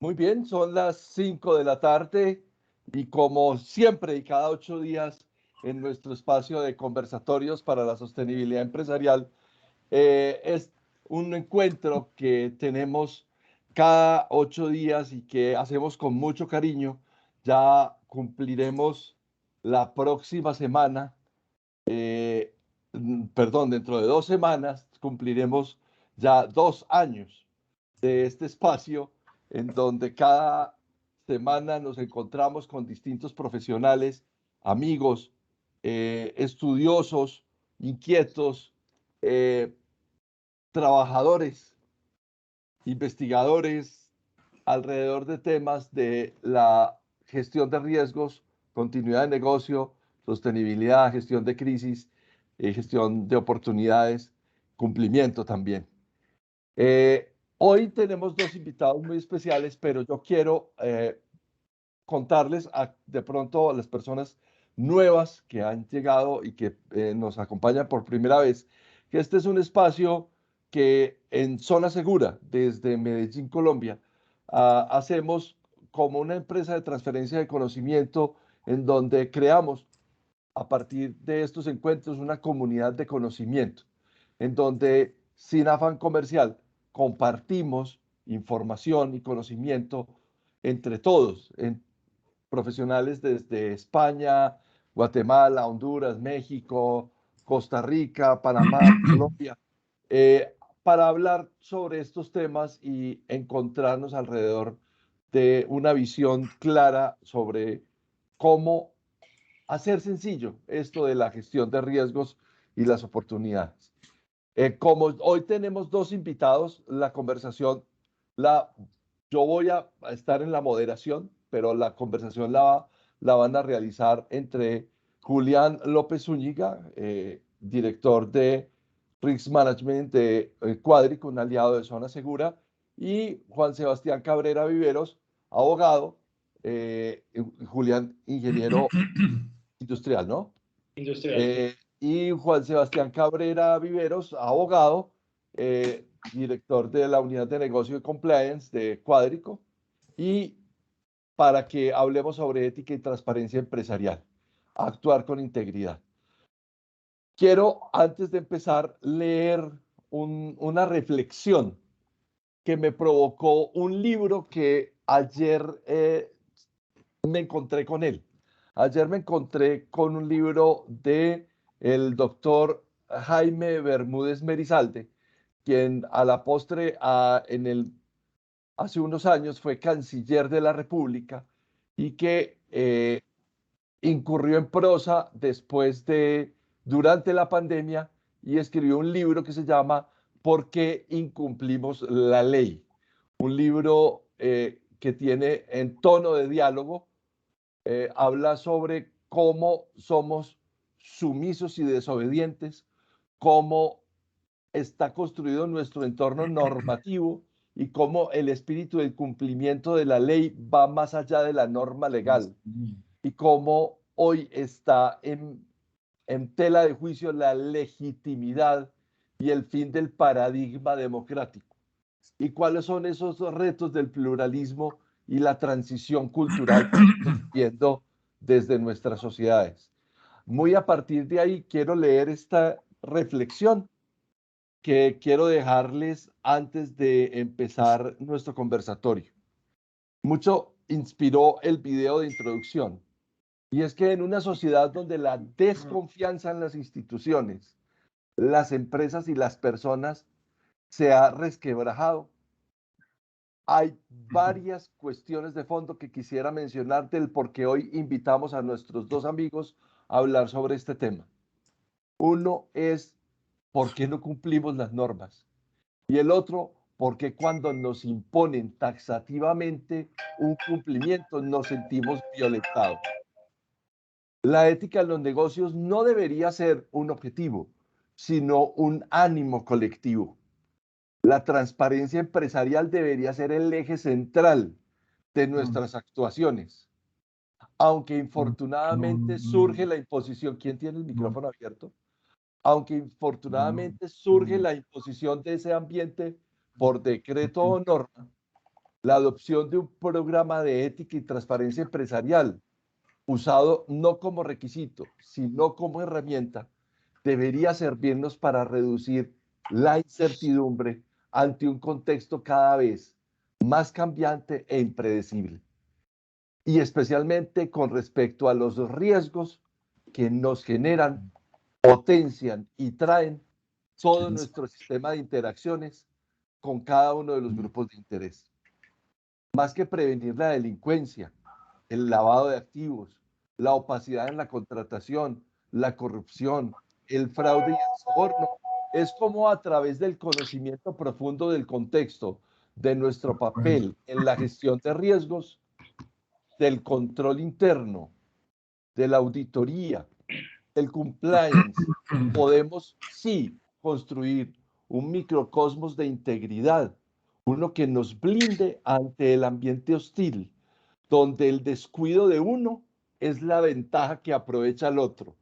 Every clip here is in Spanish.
Muy bien, son las 5 de la tarde y como siempre y cada 8 días en nuestro espacio de conversatorios para la sostenibilidad empresarial, es un encuentro que tenemos cada 8 días y que hacemos con mucho cariño. Ya cumpliremos la próxima semana, perdón, dentro de 2 semanas cumpliremos ya 2 años de este espacio en donde cada semana nos encontramos con distintos profesionales, amigos, estudiosos, inquietos, eh, trabajadores, investigadores alrededor de temas de la gestión de riesgos, continuidad de negocio, sostenibilidad, gestión de crisis, gestión de oportunidades, cumplimiento también. Hoy tenemos dos invitados muy especiales, pero yo quiero contarles de pronto a las personas nuevas que han llegado y que nos acompañan por primera vez, que este es un espacio que en Zona Segura, desde Medellín, Colombia, hacemos como una empresa de transferencia de conocimiento en donde creamos a partir de estos encuentros una comunidad de conocimiento, en donde sin afán comercial compartimos información y conocimiento entre todos, en profesionales desde España, Guatemala, Honduras, México, Costa Rica, Panamá, Colombia, para hablar sobre estos temas y encontrarnos alrededor de una visión clara sobre cómo hacer sencillo esto de la gestión de riesgos y las oportunidades. Como hoy tenemos dos invitados, la conversación, la, yo voy a estar en la moderación, pero la conversación la van a realizar entre Julián López Zúñiga, director de Risk Management de Quadric, un aliado de Zona Segura, y Juan Sebastián Cabrera Viveros, abogado, Julián, ingeniero industrial, ¿no? Industrial. Y Juan Sebastián Cabrera Viveros, abogado, director de la unidad de negocio y compliance de Cuadrico, y para que hablemos sobre ética y transparencia empresarial, actuar con integridad. Quiero, antes de empezar, leer una reflexión que me provocó un libro que ayer me encontré con él. Ayer me encontré con un libro de el doctor Jaime Bermúdez Merizalde, quien a la postre hace unos años fue canciller de la República y que incurrió en prosa durante la pandemia y escribió un libro que se llama ¿Por qué incumplimos la ley? Un libro que tiene en tono de diálogo, habla sobre cómo somos sumisos y desobedientes, cómo está construido nuestro entorno normativo y cómo el espíritu del cumplimiento de la ley va más allá de la norma legal y cómo hoy está en tela de juicio la legitimidad y el fin del paradigma democrático. ¿Y cuáles son esos retos del pluralismo y la transición cultural que estamos viendo desde nuestras sociedades? Muy a partir de ahí quiero leer esta reflexión que quiero dejarles antes de empezar nuestro conversatorio. Mucho inspiró el video de introducción, y es que en una sociedad donde la desconfianza en las instituciones, las empresas y las personas se ha resquebrajado, hay varias cuestiones de fondo que quisiera mencionar del por qué hoy invitamos a nuestros dos amigos a hablar sobre este tema. Uno es por qué no cumplimos las normas y el otro, por qué cuando nos imponen taxativamente un cumplimiento nos sentimos violentados. La ética en los negocios no debería ser un objetivo, sino un ánimo colectivo. La transparencia empresarial debería ser el eje central de nuestras actuaciones. Aunque infortunadamente surge la imposición, ¿quién tiene el micrófono abierto? Aunque infortunadamente surge la imposición de ese ambiente por decreto o norma, la adopción de un programa de ética y transparencia empresarial, usado no como requisito, sino como herramienta, debería servirnos para reducir la incertidumbre ante un contexto cada vez más cambiante e impredecible, y especialmente con respecto a los riesgos que nos generan, potencian y traen todo nuestro sistema de interacciones con cada uno de los grupos de interés. Más que prevenir la delincuencia, el lavado de activos, la opacidad en la contratación, la corrupción, el fraude y el soborno, es como a través del conocimiento profundo del contexto, de nuestro papel en la gestión de riesgos, del control interno, de la auditoría, del compliance, podemos sí construir un microcosmos de integridad, uno que nos blinde ante el ambiente hostil, donde el descuido de uno es la ventaja que aprovecha el otro,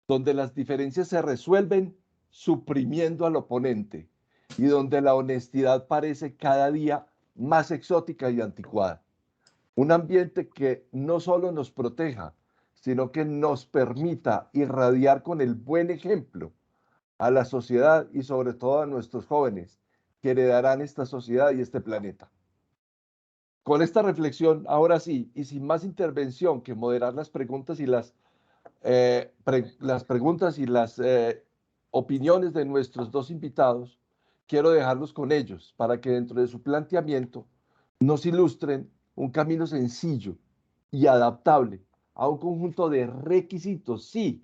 donde las diferencias se resuelven suprimiendo al oponente y donde la honestidad parece cada día más exótica y anticuada. Un ambiente que no solo nos proteja, sino que nos permita irradiar con el buen ejemplo a la sociedad y sobre todo a nuestros jóvenes que heredarán esta sociedad y este planeta. Con esta reflexión, ahora sí, y sin más intervención que moderar las preguntas y las opiniones de nuestros dos invitados, quiero dejarlos con ellos para que dentro de su planteamiento nos ilustren un camino sencillo y adaptable a un conjunto de requisitos, sí,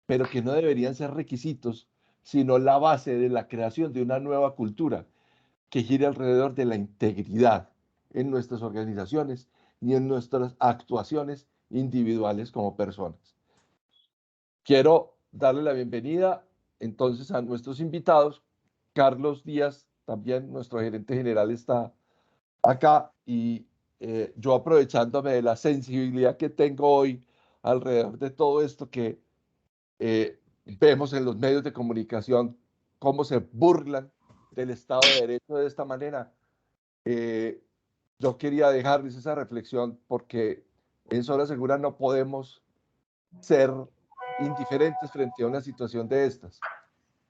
pero que no deberían ser requisitos, sino la base de la creación de una nueva cultura que gire alrededor de la integridad en nuestras organizaciones y en nuestras actuaciones individuales como personas. Quiero darle la bienvenida entonces a nuestros invitados. Carlos Díaz, también nuestro gerente general, está acá y yo aprovechándome de la sensibilidad que tengo hoy alrededor de todo esto que vemos en los medios de comunicación, cómo se burlan del Estado de Derecho de esta manera. Eh, yo quería dejarles esa reflexión porque en Zona Segura no podemos ser indiferentes frente a una situación de estas.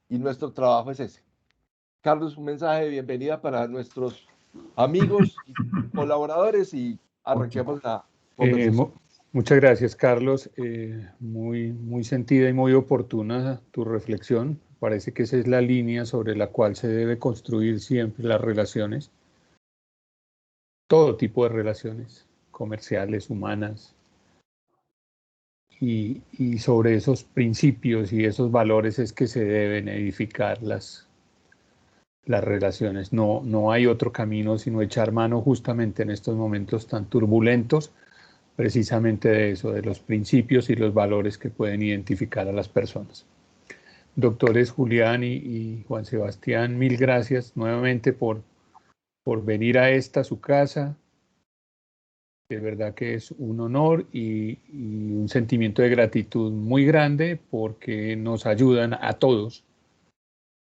Y nuestro trabajo es ese. Carlos, un mensaje de bienvenida para nuestros amigos y colaboradores y arranquemos la conversación. Muchas gracias, Carlos. Muy sentida y muy oportuna tu reflexión. Parece que esa es la línea sobre la cual se debe construir siempre las relaciones, todo tipo de relaciones, comerciales, humanas, y sobre esos principios y esos valores es que se deben edificar las relaciones. No hay otro camino sino echar mano justamente en estos momentos tan turbulentos, precisamente de eso, de los principios y los valores que pueden identificar a las personas. Doctores Julián y Juan Sebastián, mil gracias nuevamente por venir a esta, su casa. De verdad que es un honor y un sentimiento de gratitud muy grande porque nos ayudan a todos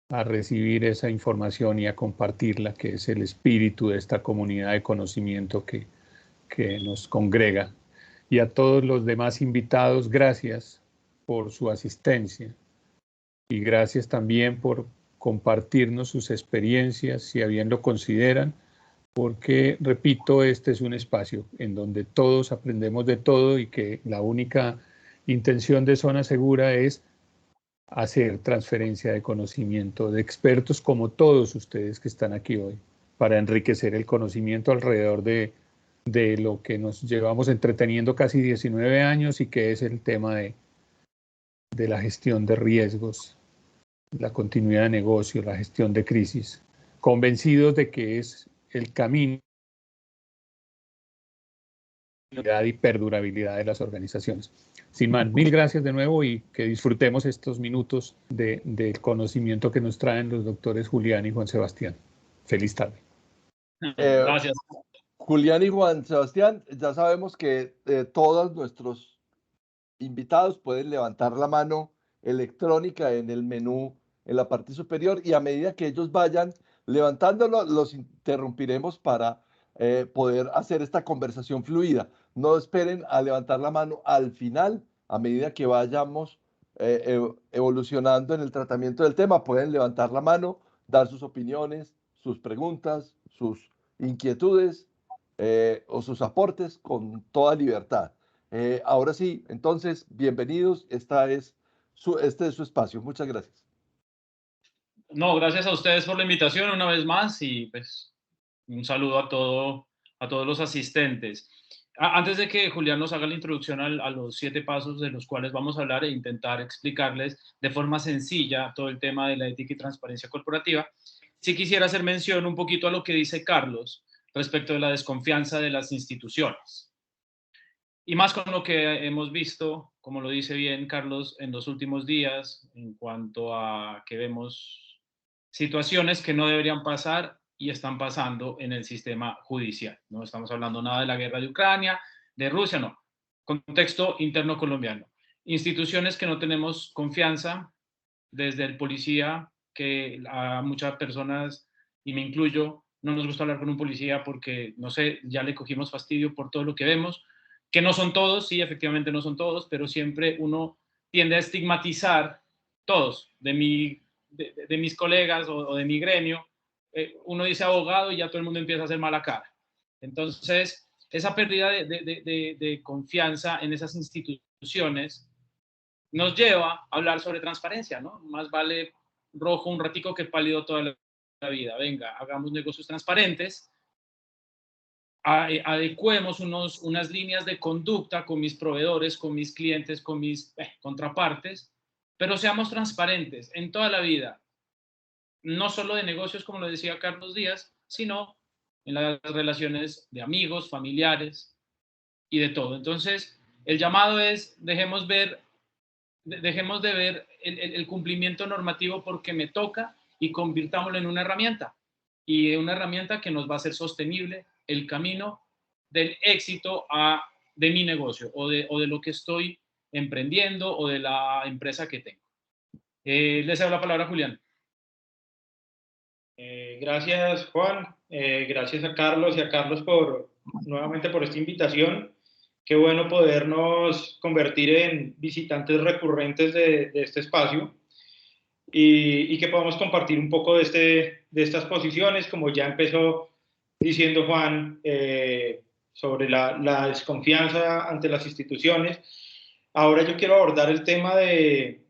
a recibir esa información y a compartirla, que es el espíritu de esta comunidad de conocimiento que nos congrega. Y a todos los demás invitados, gracias por su asistencia y gracias también por compartirnos sus experiencias, si a bien lo consideran, porque, repito, este es un espacio en donde todos aprendemos de todo y que la única intención de Zona Segura es hacer transferencia de conocimiento de expertos como todos ustedes que están aquí hoy, para enriquecer el conocimiento alrededor de lo que nos llevamos entreteniendo casi 19 años y que es el tema de la gestión de riesgos, la continuidad de negocio, la gestión de crisis, convencidos de que es el camino y perdurabilidad de las organizaciones. Sin más, mil gracias de nuevo y que disfrutemos estos minutos del conocimiento que nos traen los doctores Julián y Juan Sebastián. Feliz tarde. Gracias. Julián y Juan Sebastián, ya sabemos que todos nuestros invitados pueden levantar la mano electrónica en el menú en la parte superior y a medida que ellos vayan levantándolo, los interrumpiremos para poder hacer esta conversación fluida. No esperen a levantar la mano al final, a medida que vayamos evolucionando en el tratamiento del tema, pueden levantar la mano, dar sus opiniones, sus preguntas, sus inquietudes o sus aportes con toda libertad. Ahora sí, entonces, bienvenidos. Este es su espacio. Muchas gracias. No, gracias a ustedes por la invitación una vez más y pues un saludo a todos los asistentes. Antes de que Julián nos haga la introducción a los 7 pasos de los cuales vamos a hablar e intentar explicarles de forma sencilla todo el tema de la ética y transparencia corporativa, sí quisiera hacer mención un poquito a lo que dice Carlos respecto de la desconfianza de las instituciones. Y más con lo que hemos visto, como lo dice bien Carlos, en los últimos días, en cuanto a que vemos situaciones que no deberían pasar y están pasando en el sistema judicial. No estamos hablando nada de la guerra de Ucrania, de Rusia, no. Contexto interno colombiano. Instituciones que no tenemos confianza, desde el policía, que a muchas personas, y me incluyo, no nos gusta hablar con un policía porque, no sé, ya le cogimos fastidio por todo lo que vemos, que no son todos, sí, efectivamente no son todos, pero siempre uno tiende a estigmatizar todos, de mis colegas o de mi gremio, uno dice abogado y ya todo el mundo empieza a hacer mala cara. Entonces, esa pérdida de confianza en esas instituciones nos lleva a hablar sobre transparencia, ¿no? Más vale rojo un ratico que pálido toda la vida. Venga, hagamos negocios transparentes, adecuemos unas líneas de conducta con mis proveedores, con mis clientes, con mis contrapartes, pero seamos transparentes en toda la vida, no solo de negocios, como lo decía Carlos Díaz, sino en las relaciones de amigos, familiares y de todo. Entonces, el llamado es, dejemos de ver el cumplimiento normativo porque me toca y convirtámoslo en una herramienta. Y una herramienta que nos va a hacer sostenible el camino del éxito de mi negocio o de lo que estoy emprendiendo o de la empresa que tengo. Les doy la palabra a Julián. Gracias, Juan. Gracias a Carlos y a Carlos nuevamente por esta invitación. Qué bueno podernos convertir en visitantes recurrentes de este espacio y que podamos compartir un poco de estas posiciones, como ya empezó diciendo Juan, sobre la desconfianza ante las instituciones. Ahora yo quiero abordar el tema de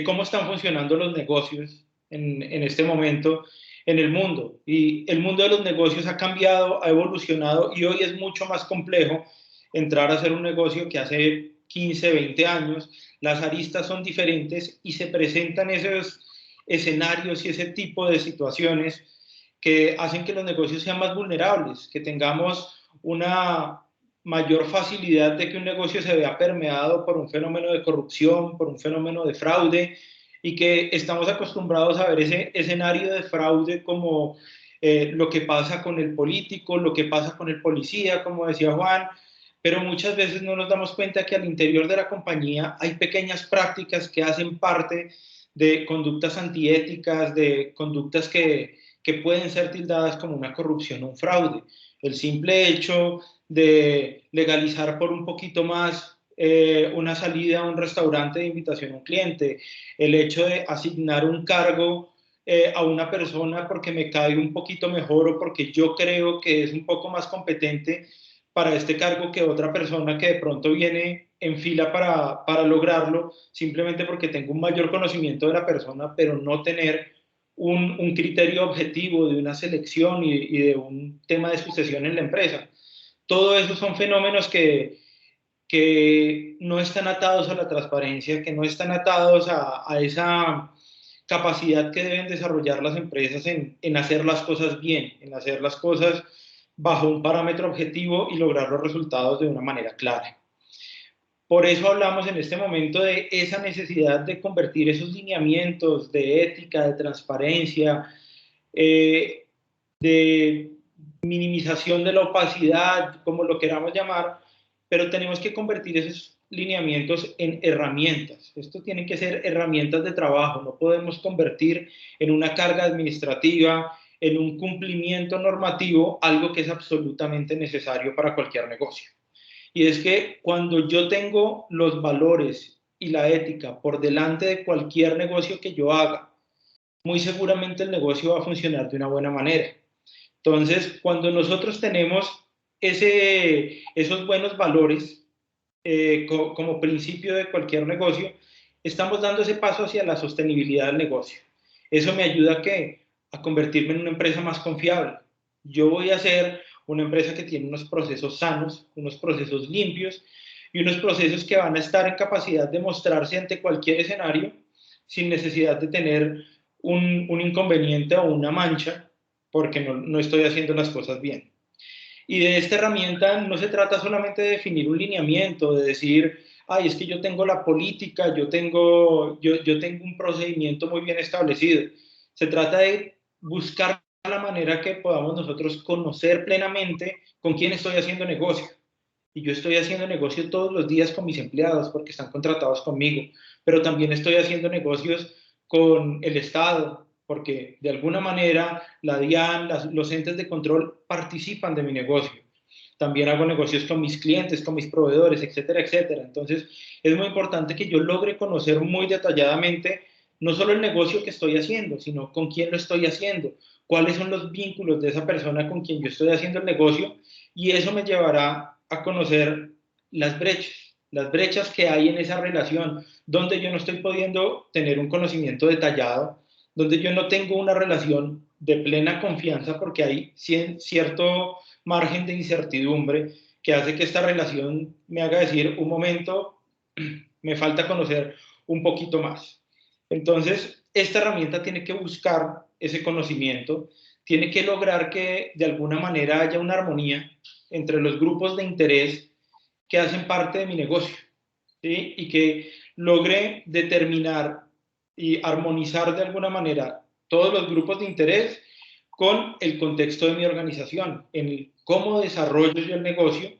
cómo están funcionando los negocios en este momento en el mundo. Y el mundo de los negocios ha cambiado, ha evolucionado y hoy es mucho más complejo entrar a hacer un negocio que hace 15, 20 años. Las aristas son diferentes y se presentan esos escenarios y ese tipo de situaciones que hacen que los negocios sean más vulnerables, que tengamos una mayor facilidad de que un negocio se vea permeado por un fenómeno de corrupción, por un fenómeno de fraude, y que estamos acostumbrados a ver ese escenario de fraude como lo que pasa con el político, lo que pasa con el policía, como decía Juan, pero muchas veces no nos damos cuenta que al interior de la compañía hay pequeñas prácticas que hacen parte de conductas antiéticas, de conductas que pueden ser tildadas como una corrupción o un fraude. El simple hecho de legalizar por un poquito más una salida a un restaurante de invitación a un cliente, el hecho de asignar un cargo a una persona porque me cae un poquito mejor o porque yo creo que es un poco más competente para este cargo que otra persona que de pronto viene en fila para lograrlo, simplemente porque tengo un mayor conocimiento de la persona, pero no tener un criterio objetivo de una selección y de un tema de sucesión en la empresa. Todo eso son fenómenos que no están atados a la transparencia, que no están atados a esa capacidad que deben desarrollar las empresas en hacer las cosas bien, en hacer las cosas bajo un parámetro objetivo y lograr los resultados de una manera clara. Por eso hablamos en este momento de esa necesidad de convertir esos lineamientos de ética, de transparencia, de minimización de la opacidad, como lo queramos llamar, pero tenemos que convertir esos lineamientos en herramientas. Esto tienen que ser herramientas de trabajo, no podemos convertir en una carga administrativa, en un cumplimiento normativo, algo que es absolutamente necesario para cualquier negocio. Y es que cuando yo tengo los valores y la ética por delante de cualquier negocio que yo haga, muy seguramente el negocio va a funcionar de una buena manera. Entonces, cuando nosotros tenemos esos buenos valores como principio de cualquier negocio, estamos dando ese paso hacia la sostenibilidad del negocio. Eso me ayuda a convertirme en una empresa más confiable. Yo voy a ser una empresa que tiene unos procesos sanos, unos procesos limpios y unos procesos que van a estar en capacidad de mostrarse ante cualquier escenario sin necesidad de tener un inconveniente o una mancha porque no estoy haciendo las cosas bien. Y de esta herramienta no se trata solamente de definir un lineamiento, de decir, ay, es que yo tengo la política, yo tengo un procedimiento muy bien establecido. Se trata de buscar la manera que podamos nosotros conocer plenamente con quién estoy haciendo negocio. Y yo estoy haciendo negocio todos los días con mis empleados porque están contratados conmigo, pero también estoy haciendo negocios con el Estado, porque de alguna manera la DIAN, los entes de control participan de mi negocio. También hago negocios con mis clientes, con mis proveedores, etcétera, etcétera. Entonces, es muy importante que yo logre conocer muy detalladamente no solo el negocio que estoy haciendo, sino con quién lo estoy haciendo, cuáles son los vínculos de esa persona con quien yo estoy haciendo el negocio, y eso me llevará a conocer las brechas que hay en esa relación, donde yo no estoy pudiendo tener un conocimiento detallado, donde yo no tengo una relación de plena confianza porque hay cierto margen de incertidumbre que hace que esta relación me haga decir, un momento, me falta conocer un poquito más. Entonces, esta herramienta tiene que buscar ese conocimiento, tiene que lograr que de alguna manera haya una armonía entre los grupos de interés que hacen parte de mi negocio, ¿sí? Y que logre determinar y armonizar de alguna manera todos los grupos de interés con el contexto de mi organización, en el cómo desarrollo yo el negocio.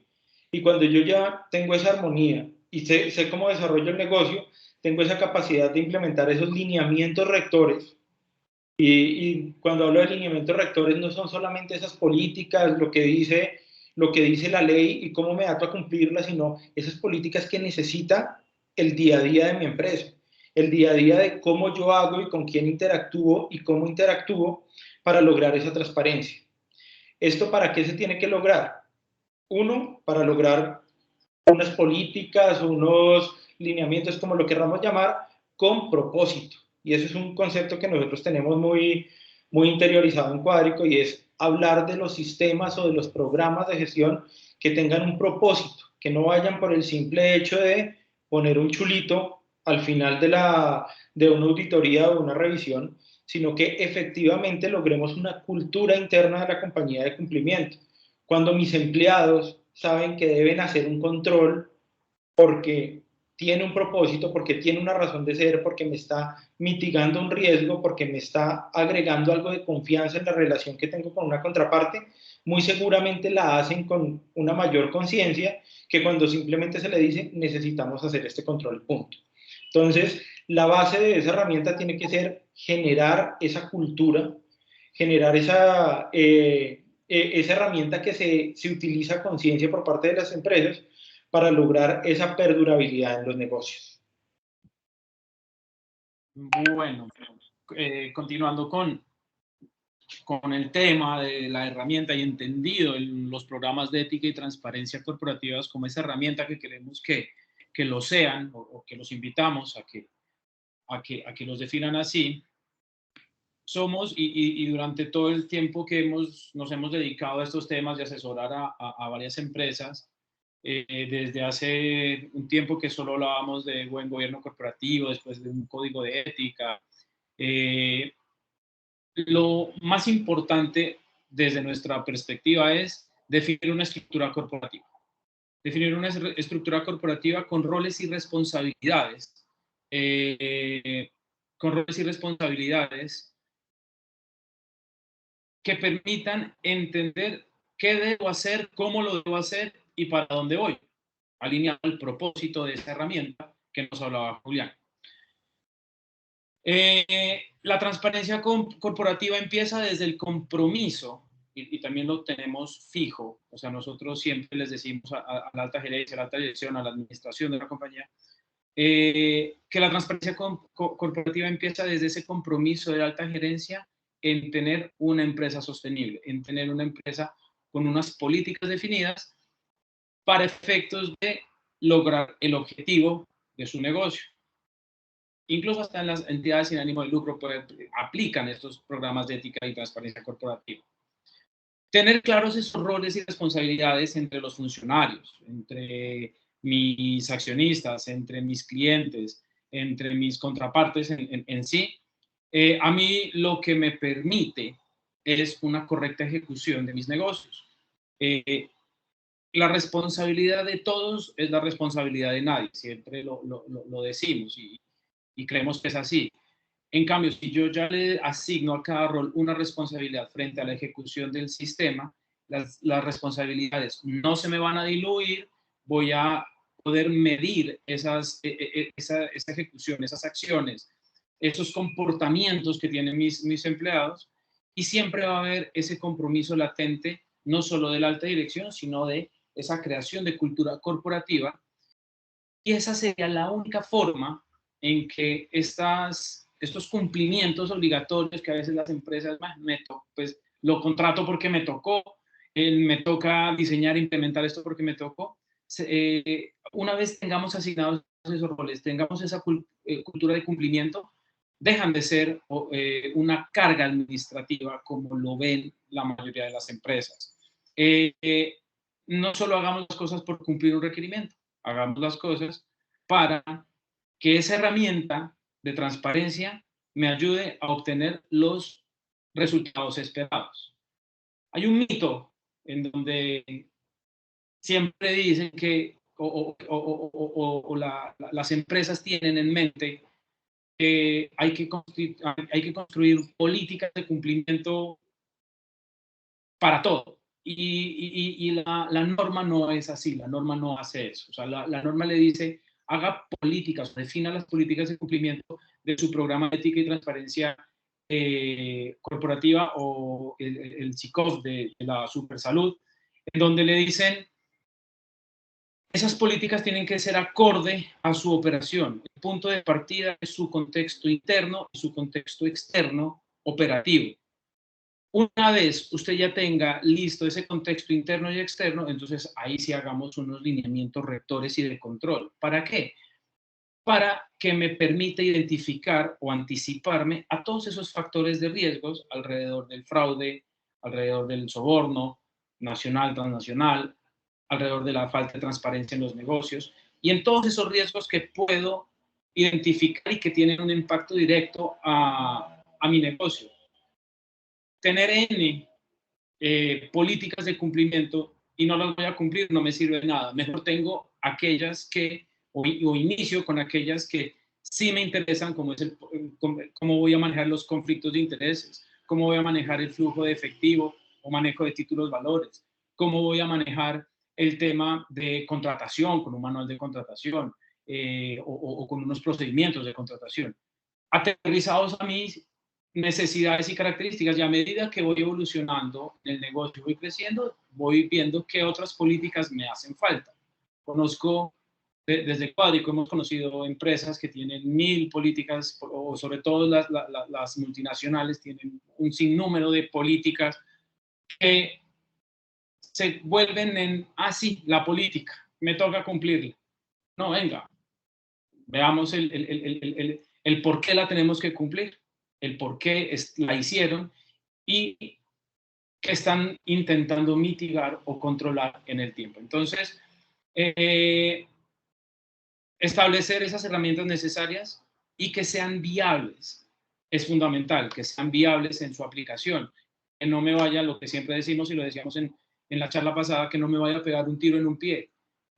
Y cuando yo ya tengo esa armonía y sé cómo desarrollo el negocio, tengo esa capacidad de implementar esos lineamientos rectores. Y cuando hablo de lineamientos rectores no son solamente esas políticas, lo que dice la ley y cómo me ato a cumplirlas, sino esas políticas que necesita el día a día de mi empresa, el día a día de cómo yo hago y con quién interactúo y cómo interactúo para lograr esa transparencia. ¿Esto para qué se tiene que lograr? Uno, para lograr unas políticas, unos lineamientos, como lo queramos llamar, con propósito. Y eso es un concepto que nosotros tenemos muy interiorizado en Cuadrico, y es hablar de los sistemas o de los programas de gestión que tengan un propósito, que no vayan por el simple hecho de poner un chulito al final de una auditoría o una revisión, sino que efectivamente logremos una cultura interna de la compañía de cumplimiento. Cuando mis empleados saben que deben hacer un control porque tiene un propósito, porque tiene una razón de ser, porque me está mitigando un riesgo, porque me está agregando algo de confianza en la relación que tengo con una contraparte, muy seguramente la hacen con una mayor conciencia que cuando simplemente se le dice necesitamos hacer este control, punto. Entonces, la base de esa herramienta tiene que ser generar esa cultura, generar esa herramienta que se utiliza a conciencia por parte de las empresas para lograr esa perdurabilidad en los negocios. Bueno, continuando con el tema de la herramienta y entendido en los programas de ética y transparencia corporativas como esa herramienta que queremos que lo sean o que los invitamos a que los definan así, somos y durante todo el tiempo que nos hemos dedicado a estos temas de asesorar a varias empresas, desde hace un tiempo que solo hablábamos de buen gobierno corporativo, después de un código de ética, lo más importante desde nuestra perspectiva es definir una estructura corporativa. Definir una estructura corporativa con roles y responsabilidades. Con roles y responsabilidades que permitan entender qué debo hacer, cómo lo debo hacer y para dónde voy, alineado al propósito de esa herramienta que nos hablaba Julián. La transparencia corporativa empieza desde el compromiso, y también lo tenemos fijo. O sea, nosotros siempre les decimos a la alta gerencia, a la alta dirección, a la administración de la compañía, que la transparencia corporativa empieza desde ese compromiso de la alta gerencia en tener una empresa sostenible, en tener una empresa con unas políticas definidas para efectos de lograr el objetivo de su negocio. Incluso hasta en las entidades sin ánimo de lucro aplican estos programas de ética y transparencia corporativa. Tener claros esos roles y responsabilidades entre los funcionarios, entre mis accionistas, entre mis clientes, entre mis contrapartes en sí, a mí lo que me permite es una correcta ejecución de mis negocios. La responsabilidad de todos es la responsabilidad de nadie, siempre lo decimos y creemos que es así. En cambio, si yo ya le asigno a cada rol una responsabilidad frente a la ejecución del sistema, las responsabilidades no se me van a diluir, voy a poder medir esa ejecución, esas acciones, esos comportamientos que tienen mis empleados, y siempre va a haber ese compromiso latente, no solo de la alta dirección, sino de esa creación de cultura corporativa, y esa sería la única forma en que estos cumplimientos obligatorios que a veces las empresas, pues lo contrato porque me tocó, me toca diseñar e implementar esto porque me tocó. Una vez tengamos asignados esos roles, tengamos esa cultura de cumplimiento, dejan de ser una carga administrativa como lo ven la mayoría de las empresas. No solo hagamos las cosas por cumplir un requerimiento, hagamos las cosas para que esa herramienta de transparencia me ayude a obtener los resultados esperados. Hay un mito en donde siempre dicen que las empresas tienen en mente que hay que construir políticas de cumplimiento para todo. Y la norma no es así, la norma no hace eso. O sea, la norma le dice, haga políticas, defina las políticas de cumplimiento de su programa de ética y transparencia corporativa o el CICOS de la Supersalud, en donde le dicen, esas políticas tienen que ser acorde a su operación. El punto de partida es su contexto interno y su contexto externo operativo. Una vez usted ya tenga listo ese contexto interno y externo, entonces ahí sí hagamos unos lineamientos rectores y de control. ¿Para qué? Para que me permita identificar o anticiparme a todos esos factores de riesgos alrededor del fraude, alrededor del soborno nacional, transnacional, alrededor de la falta de transparencia en los negocios y en todos esos riesgos que puedo identificar y que tienen un impacto directo a mi negocio. Tener N políticas de cumplimiento y no las voy a cumplir no me sirve de nada. Mejor tengo aquellas que, o inicio con aquellas que sí me interesan, como es cómo voy a manejar los conflictos de intereses, cómo voy a manejar el flujo de efectivo o manejo de títulos valores, cómo voy a manejar el tema de contratación con un manual de contratación o con unos procedimientos de contratación. Aterrizados a mis necesidades y características, y a medida que voy evolucionando en el negocio, voy creciendo, voy viendo qué otras políticas me hacen falta. Conozco, desde Cuadrico hemos conocido empresas que tienen 1000 políticas, o sobre todo las multinacionales tienen un sinnúmero de políticas que se vuelven en, sí, la política, me toca cumplirla. No, venga, veamos el por qué la tenemos que cumplir, el por qué la hicieron y que están intentando mitigar o controlar en el tiempo. Entonces, establecer esas herramientas necesarias y que sean viables es fundamental, que sean viables en su aplicación, que no me vaya, lo que siempre decimos y lo decíamos en la charla pasada, que no me vaya a pegar un tiro en un pie.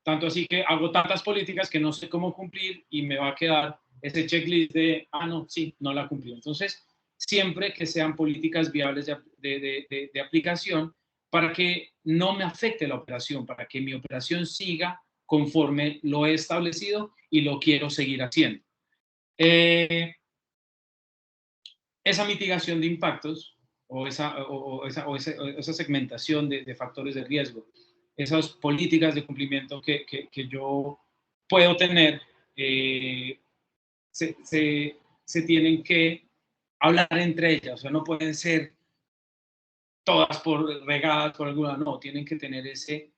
Tanto así que hago tantas políticas que no sé cómo cumplir y me va a quedar ese checklist de, no, sí, no la cumplí. Entonces, siempre que sean políticas viables de aplicación para que no me afecte la operación, para que mi operación siga conforme lo he establecido y lo quiero seguir haciendo. esa mitigación de impactos o esa segmentación de factores de riesgo, esas políticas de cumplimiento que yo puedo tener, se tienen que hablar entre ellas, o sea, no pueden ser todas regadas por alguna, no, tienen que tener ese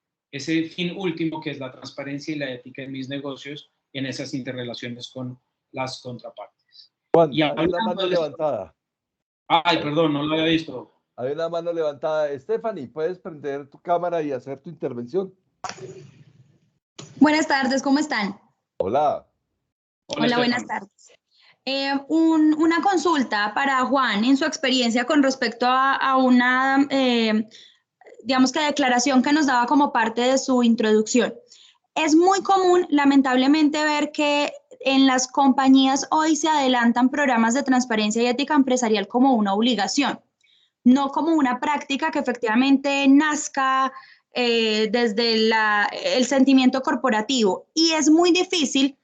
fin último que es la transparencia y la ética en mis negocios en esas interrelaciones con las contrapartes. Juan, Y hay una mano levantada. Ay, perdón, no lo había visto. Hay una mano levantada. Stephanie, ¿puedes prender tu cámara y hacer tu intervención? Buenas tardes, ¿cómo están? Hola. Hola, buenas tardes. Una consulta para Juan en su experiencia con respecto a una, digamos que declaración que nos daba como parte de su introducción. Es muy común, lamentablemente, ver que en las compañías hoy se adelantan programas de transparencia y ética empresarial como una obligación, no como una práctica que efectivamente nazca desde el sentimiento corporativo. Y es muy difícil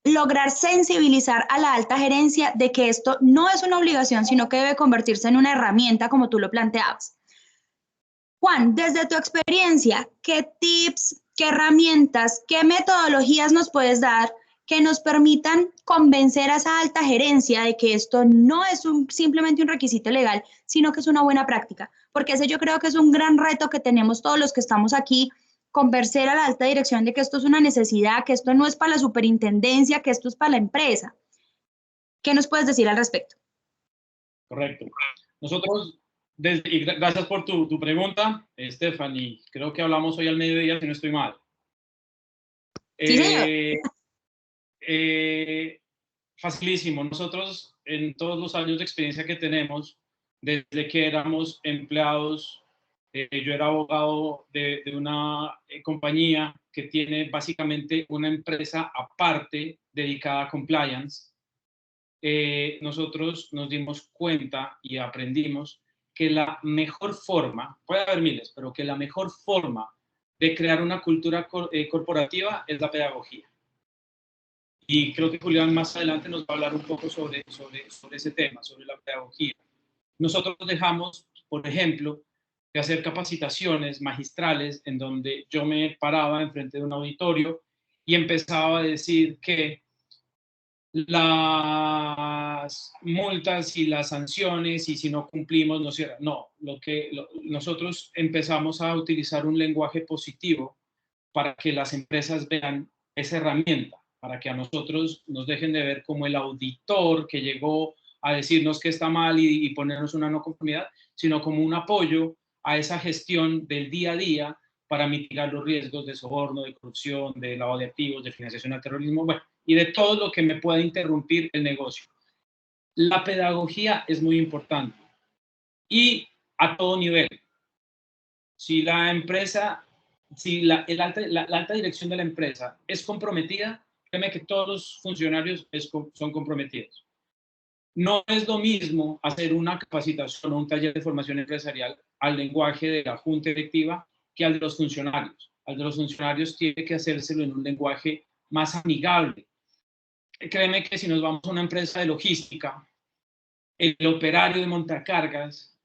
lograr sensibilizar a la alta gerencia de que esto no es una obligación, sino que debe convertirse en una herramienta, como tú lo planteabas. Juan, desde tu experiencia, ¿qué tips, qué herramientas, qué metodologías nos puedes dar que nos permitan convencer a esa alta gerencia de que esto no es simplemente un requisito legal, sino que es una buena práctica? Porque ese yo creo que es un gran reto que tenemos todos los que estamos aquí, convencer a la alta dirección de que esto es una necesidad, que esto no es para la superintendencia, que esto es para la empresa. ¿Qué nos puedes decir al respecto? Correcto. Nosotros, y gracias por tu pregunta, Stephanie. Creo que hablamos hoy al mediodía, si no estoy mal. Sí, señor. Facilísimo. Nosotros, en todos los años de experiencia que tenemos, desde que éramos empleados, yo era abogado de una compañía que tiene básicamente una empresa aparte dedicada a compliance. Nosotros nos dimos cuenta y aprendimos que la mejor forma, puede haber miles, pero que la mejor forma de crear una cultura corporativa es la pedagogía. Y creo que Julián más adelante nos va a hablar un poco sobre ese tema, sobre la pedagogía. Nosotros dejamos, por ejemplo, de hacer capacitaciones magistrales en donde yo me paraba enfrente de un auditorio y empezaba a decir que las multas y las sanciones y si no cumplimos, nosotros empezamos a utilizar un lenguaje positivo para que las empresas vean esa herramienta, para que a nosotros nos dejen de ver como el auditor que llegó a decirnos que está mal y ponernos una no conformidad, sino como un apoyo a esa gestión del día a día para mitigar los riesgos de soborno, de corrupción, de lavado de activos, de financiación al terrorismo, bueno, y de todo lo que me pueda interrumpir el negocio. La pedagogía es muy importante y a todo nivel. Si la empresa, si la alta dirección de la empresa es comprometida, créeme que todos los funcionarios son comprometidos. No es lo mismo hacer una capacitación o un taller de formación empresarial al lenguaje de la junta directiva que al de los funcionarios. Al de los funcionarios tiene que hacérselo en un lenguaje más amigable. Créeme que si nos vamos a una empresa de logística, el operario de montacargas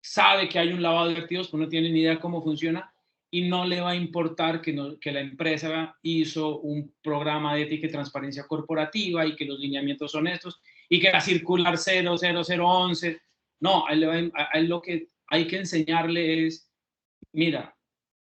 sabe que hay un lavado de activos, pero no tiene ni idea cómo funciona y no le va a importar que la empresa hizo un programa de ética y transparencia corporativa y que los lineamientos son estos y que la circular 00011. No, a él lo que hay que enseñarle es, mira,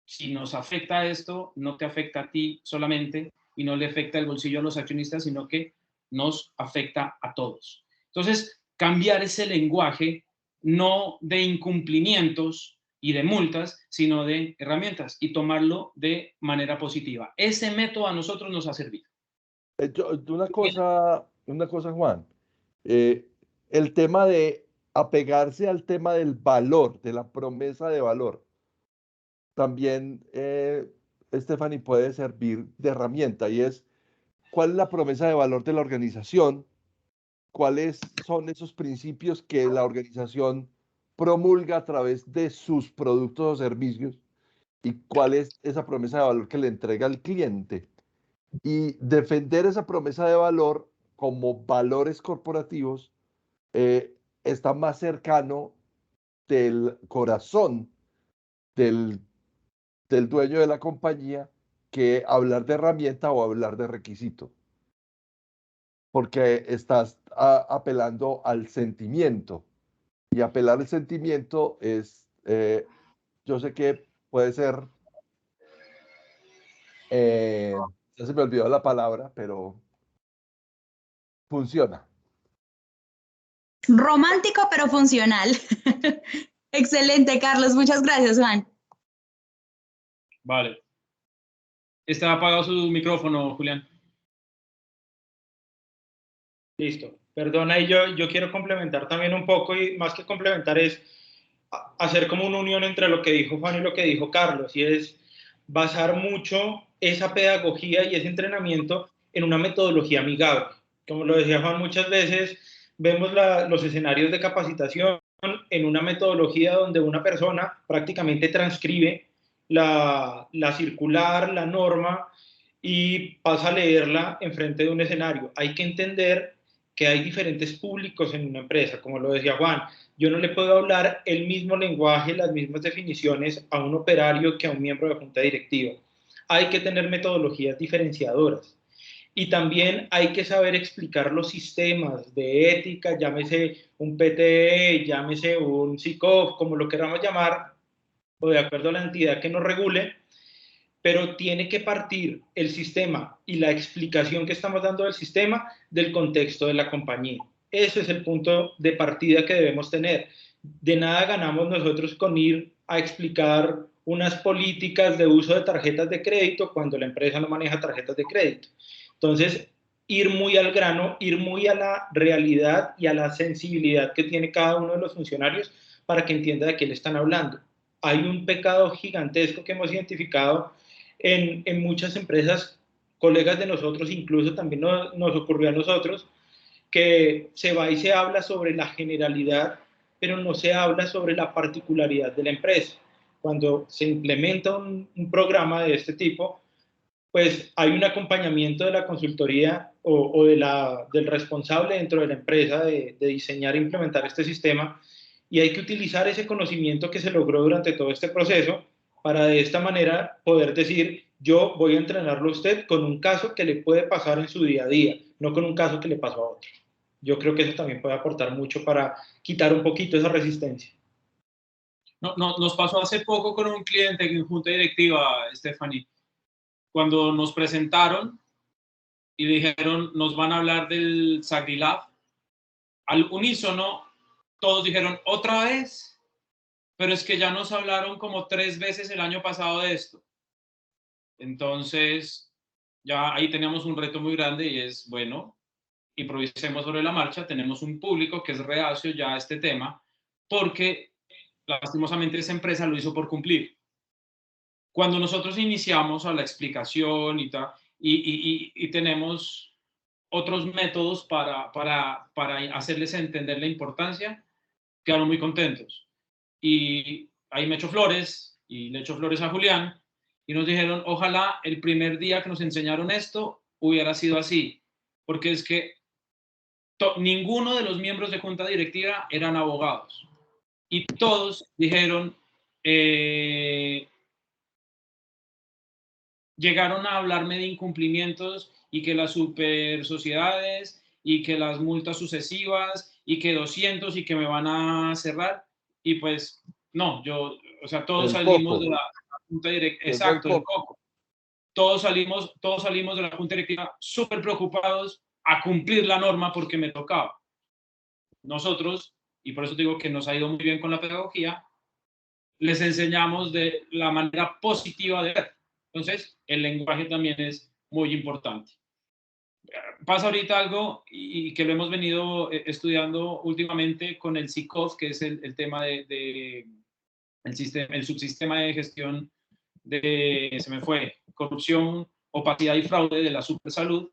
si nos afecta esto, no te afecta a ti solamente y no le afecta el bolsillo a los accionistas, sino que nos afecta a todos. Entonces, cambiar ese lenguaje no de incumplimientos y de multas, sino de herramientas y tomarlo de manera positiva. Ese método a nosotros nos ha servido. Una cosa, Juan. El tema de apegarse al tema del valor, de la promesa de valor, también, Stephanie, puede servir de herramienta y es, ¿cuál es la promesa de valor de la organización? ¿Cuáles son esos principios que la organización promulga a través de sus productos o servicios? ¿Y cuál es esa promesa de valor que le entrega al cliente? Y defender esa promesa de valor como valores corporativos está más cercano del corazón del dueño de la compañía que hablar de herramienta o hablar de requisito, porque estás apelando al sentimiento, y apelar al sentimiento es, yo sé que puede ser, ya se me olvidó la palabra, pero funciona. Romántico, pero funcional. Excelente, Carlos. Muchas gracias, Juan. Vale. Está apagado su micrófono, Julián. Listo. Perdona, y yo quiero complementar también un poco, y más que complementar es hacer como una unión entre lo que dijo Juan y lo que dijo Carlos, y es basar mucho esa pedagogía y ese entrenamiento en una metodología amigable. Como lo decía Juan, muchas veces vemos los escenarios de capacitación en una metodología donde una persona prácticamente transcribe la circular, la norma, y pasa a leerla enfrente de un escenario. Hay que entender que hay diferentes públicos en una empresa, como lo decía Juan. Yo no le puedo hablar el mismo lenguaje, las mismas definiciones a un operario que a un miembro de junta directiva. Hay que tener metodologías diferenciadoras. Y también hay que saber explicar los sistemas de ética, llámese un PTE, llámese un SICOF, como lo queramos llamar, o de acuerdo a la entidad que nos regule, pero tiene que partir el sistema y la explicación que estamos dando del sistema del contexto de la compañía. Ese es el punto de partida que debemos tener. De nada ganamos nosotros con ir a explicar unas políticas de uso de tarjetas de crédito cuando la empresa no maneja tarjetas de crédito. Entonces, ir muy al grano, ir muy a la realidad y a la sensibilidad que tiene cada uno de los funcionarios para que entienda de qué le están hablando. Hay un pecado gigantesco que hemos identificado en muchas empresas, colegas de nosotros, incluso también nos ocurrió a nosotros, que se va y se habla sobre la generalidad, pero no se habla sobre la particularidad de la empresa. Cuando se implementa un programa de este tipo, pues hay un acompañamiento de la consultoría o del responsable dentro de la empresa de diseñar e implementar este sistema, y hay que utilizar ese conocimiento que se logró durante todo este proceso para de esta manera poder decir, yo voy a entrenarlo a usted con un caso que le puede pasar en su día a día, no con un caso que le pasó a otro. Yo creo que eso también puede aportar mucho para quitar un poquito esa resistencia. Nos pasó hace poco con un cliente en junta directiva, Stephanie, cuando nos presentaron y dijeron, nos van a hablar del SagriLab. Al unísono, todos dijeron, ¿otra vez? Pero es que ya nos hablaron como 3 veces el año pasado de esto. Entonces, ya ahí teníamos un reto muy grande y es, bueno, improvisemos sobre la marcha. Tenemos un público que es reacio ya a este tema porque lastimosamente esa empresa lo hizo por cumplir. Cuando nosotros iniciamos a la explicación y tenemos otros métodos para hacerles entender la importancia, quedaron muy contentos. Y ahí me echo flores y le echo flores a Julián y nos dijeron, ojalá el primer día que nos enseñaron esto hubiera sido así, porque es que ninguno de los miembros de junta directiva eran abogados y todos dijeron, llegaron a hablarme de incumplimientos y que las super sociedades y que las multas sucesivas y que 200 y que me van a cerrar. Y pues no, o sea, todos salimos de la junta directiva, exacto, del coco. Todos salimos de la junta directiva súper preocupados a cumplir la norma porque me tocaba. Nosotros, y por eso digo que nos ha ido muy bien con la pedagogía, les enseñamos de la manera positiva de ver. Entonces, el lenguaje también es muy importante. Pasa ahorita algo y que lo hemos venido estudiando últimamente con el SICOF, que es el tema el subsistema de gestión corrupción, opacidad y fraude de la Supersalud,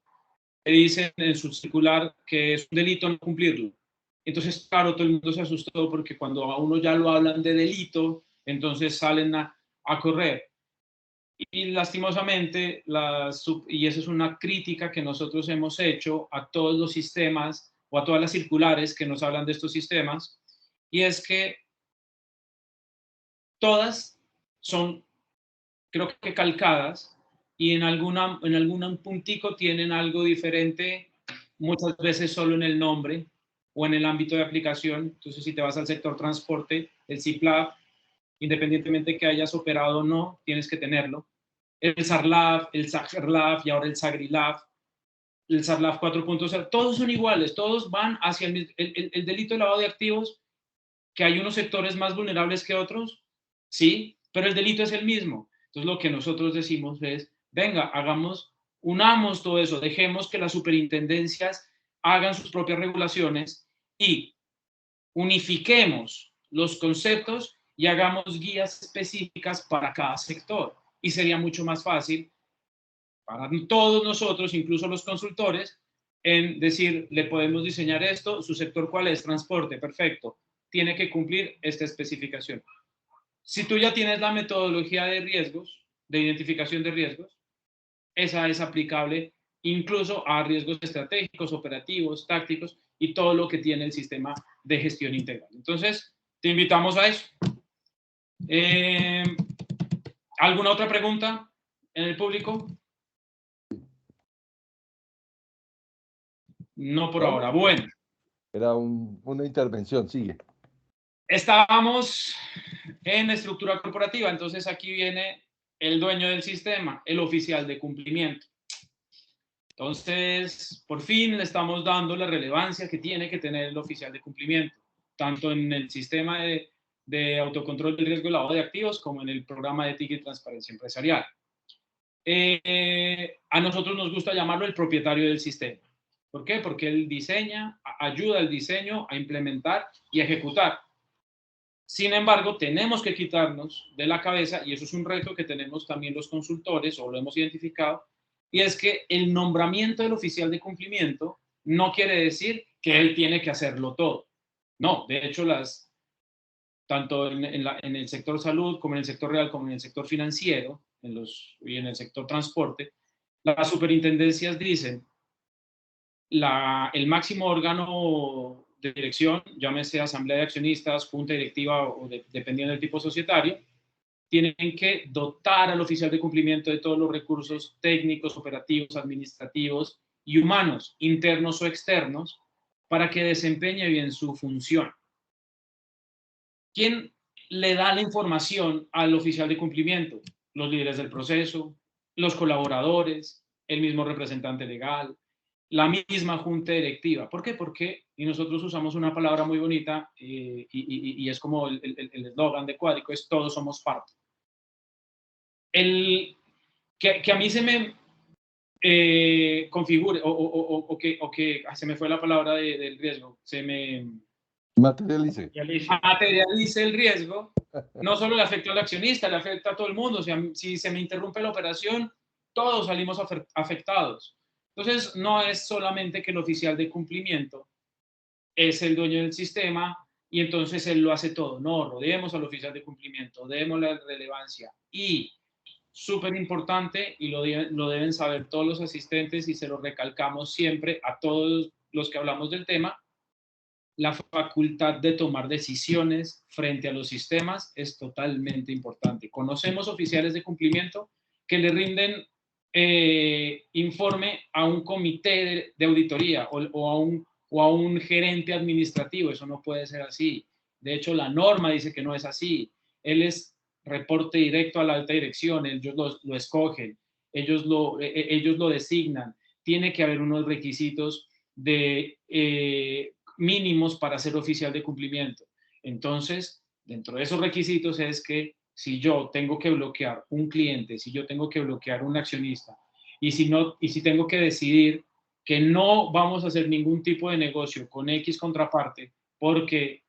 que dicen en su circular que es un delito no cumplirlo. Entonces, claro, todo el mundo se asustó porque cuando a uno ya lo hablan de delito, entonces salen a correr. Y lastimosamente, y esa es una crítica que nosotros hemos hecho a todos los sistemas o a todas las circulares que nos hablan de estos sistemas, y es que todas son, creo que calcadas, y en algún puntico tienen algo diferente, muchas veces solo en el nombre o en el ámbito de aplicación. Entonces, si te vas al sector transporte, el CIPLAB, independientemente de que hayas operado o no, tienes que tenerlo. El SARLAB, el SAGRLAB y ahora el SAGRILAB, el SARLAB 4.0, todos son iguales, todos van hacia el delito de lavado de activos, que hay unos sectores más vulnerables que otros, sí, pero el delito es el mismo. Entonces, lo que nosotros decimos es, venga, unamos todo eso, dejemos que las superintendencias hagan sus propias regulaciones y unifiquemos los conceptos y hagamos guías específicas para cada sector. Y sería mucho más fácil para todos nosotros, incluso los consultores, en decir, le podemos diseñar esto, su sector cuál es, transporte, perfecto, tiene que cumplir esta especificación. Si tú ya tienes la metodología de riesgos, de identificación de riesgos, esa es aplicable incluso a riesgos estratégicos, operativos, tácticos y todo lo que tiene el sistema de gestión integral. Entonces, te invitamos a eso. ¿Alguna otra pregunta en el público? No por ahora. Bueno. Era una intervención, sigue. Estábamos en estructura corporativa, entonces aquí viene el dueño del sistema, el oficial de cumplimiento. Entonces, por fin le estamos dando la relevancia que tiene que tener el oficial de cumplimiento, tanto en el sistema de autocontrol del riesgo de lavado de activos como en el programa de ética y transparencia empresarial. A nosotros nos gusta llamarlo el propietario del sistema. ¿Por qué? Porque él diseña, ayuda al diseño a implementar y ejecutar. Sin embargo, tenemos que quitarnos de la cabeza, y eso es un reto que tenemos también los consultores, o lo hemos identificado, y es que el nombramiento del oficial de cumplimiento no quiere decir que él tiene que hacerlo todo. No, de hecho, tanto en el sector salud, como en el sector real, como en el sector financiero, y en el sector transporte, las superintendencias dicen, el máximo órgano de dirección, llámese asamblea de accionistas, junta directiva o dependiendo del tipo societario, tienen que dotar al oficial de cumplimiento de todos los recursos técnicos, operativos, administrativos y humanos, internos o externos, para que desempeñe bien su función. ¿Quién le da la información al oficial de cumplimiento? Los líderes del proceso, los colaboradores, el mismo representante legal, la misma junta directiva. ¿Por qué? Porque, y nosotros usamos una palabra muy bonita y es como el eslogan de Cuadrico, es todos somos parte. Que a mí se me configure o que se me fue la palabra del riesgo, se me materialice el riesgo, no solo le afecta al accionista, le afecta a todo el mundo. O sea, si se me interrumpe la operación, todos salimos afectados. Entonces, no es solamente que el oficial de cumplimiento es el dueño del sistema y entonces él lo hace todo. No, rodeemos al oficial de cumplimiento, démosle relevancia. Y, súper importante, y lo deben saber todos los asistentes y se lo recalcamos siempre a todos los que hablamos del tema, la facultad de tomar decisiones frente a los sistemas es totalmente importante. Conocemos oficiales de cumplimiento que le rinden informe a un comité de auditoría o a un gerente administrativo. Eso no puede ser así. De hecho, la norma dice que no es así. Él es reporte directo a la alta dirección, ellos lo escogen, ellos lo designan. Tiene que haber unos requisitos mínimos para ser oficial de cumplimiento. Entonces, dentro de esos requisitos es que si yo tengo que bloquear un cliente, si yo tengo que bloquear un accionista, y si tengo que decidir que no vamos a hacer ningún tipo de negocio con X contraparte porque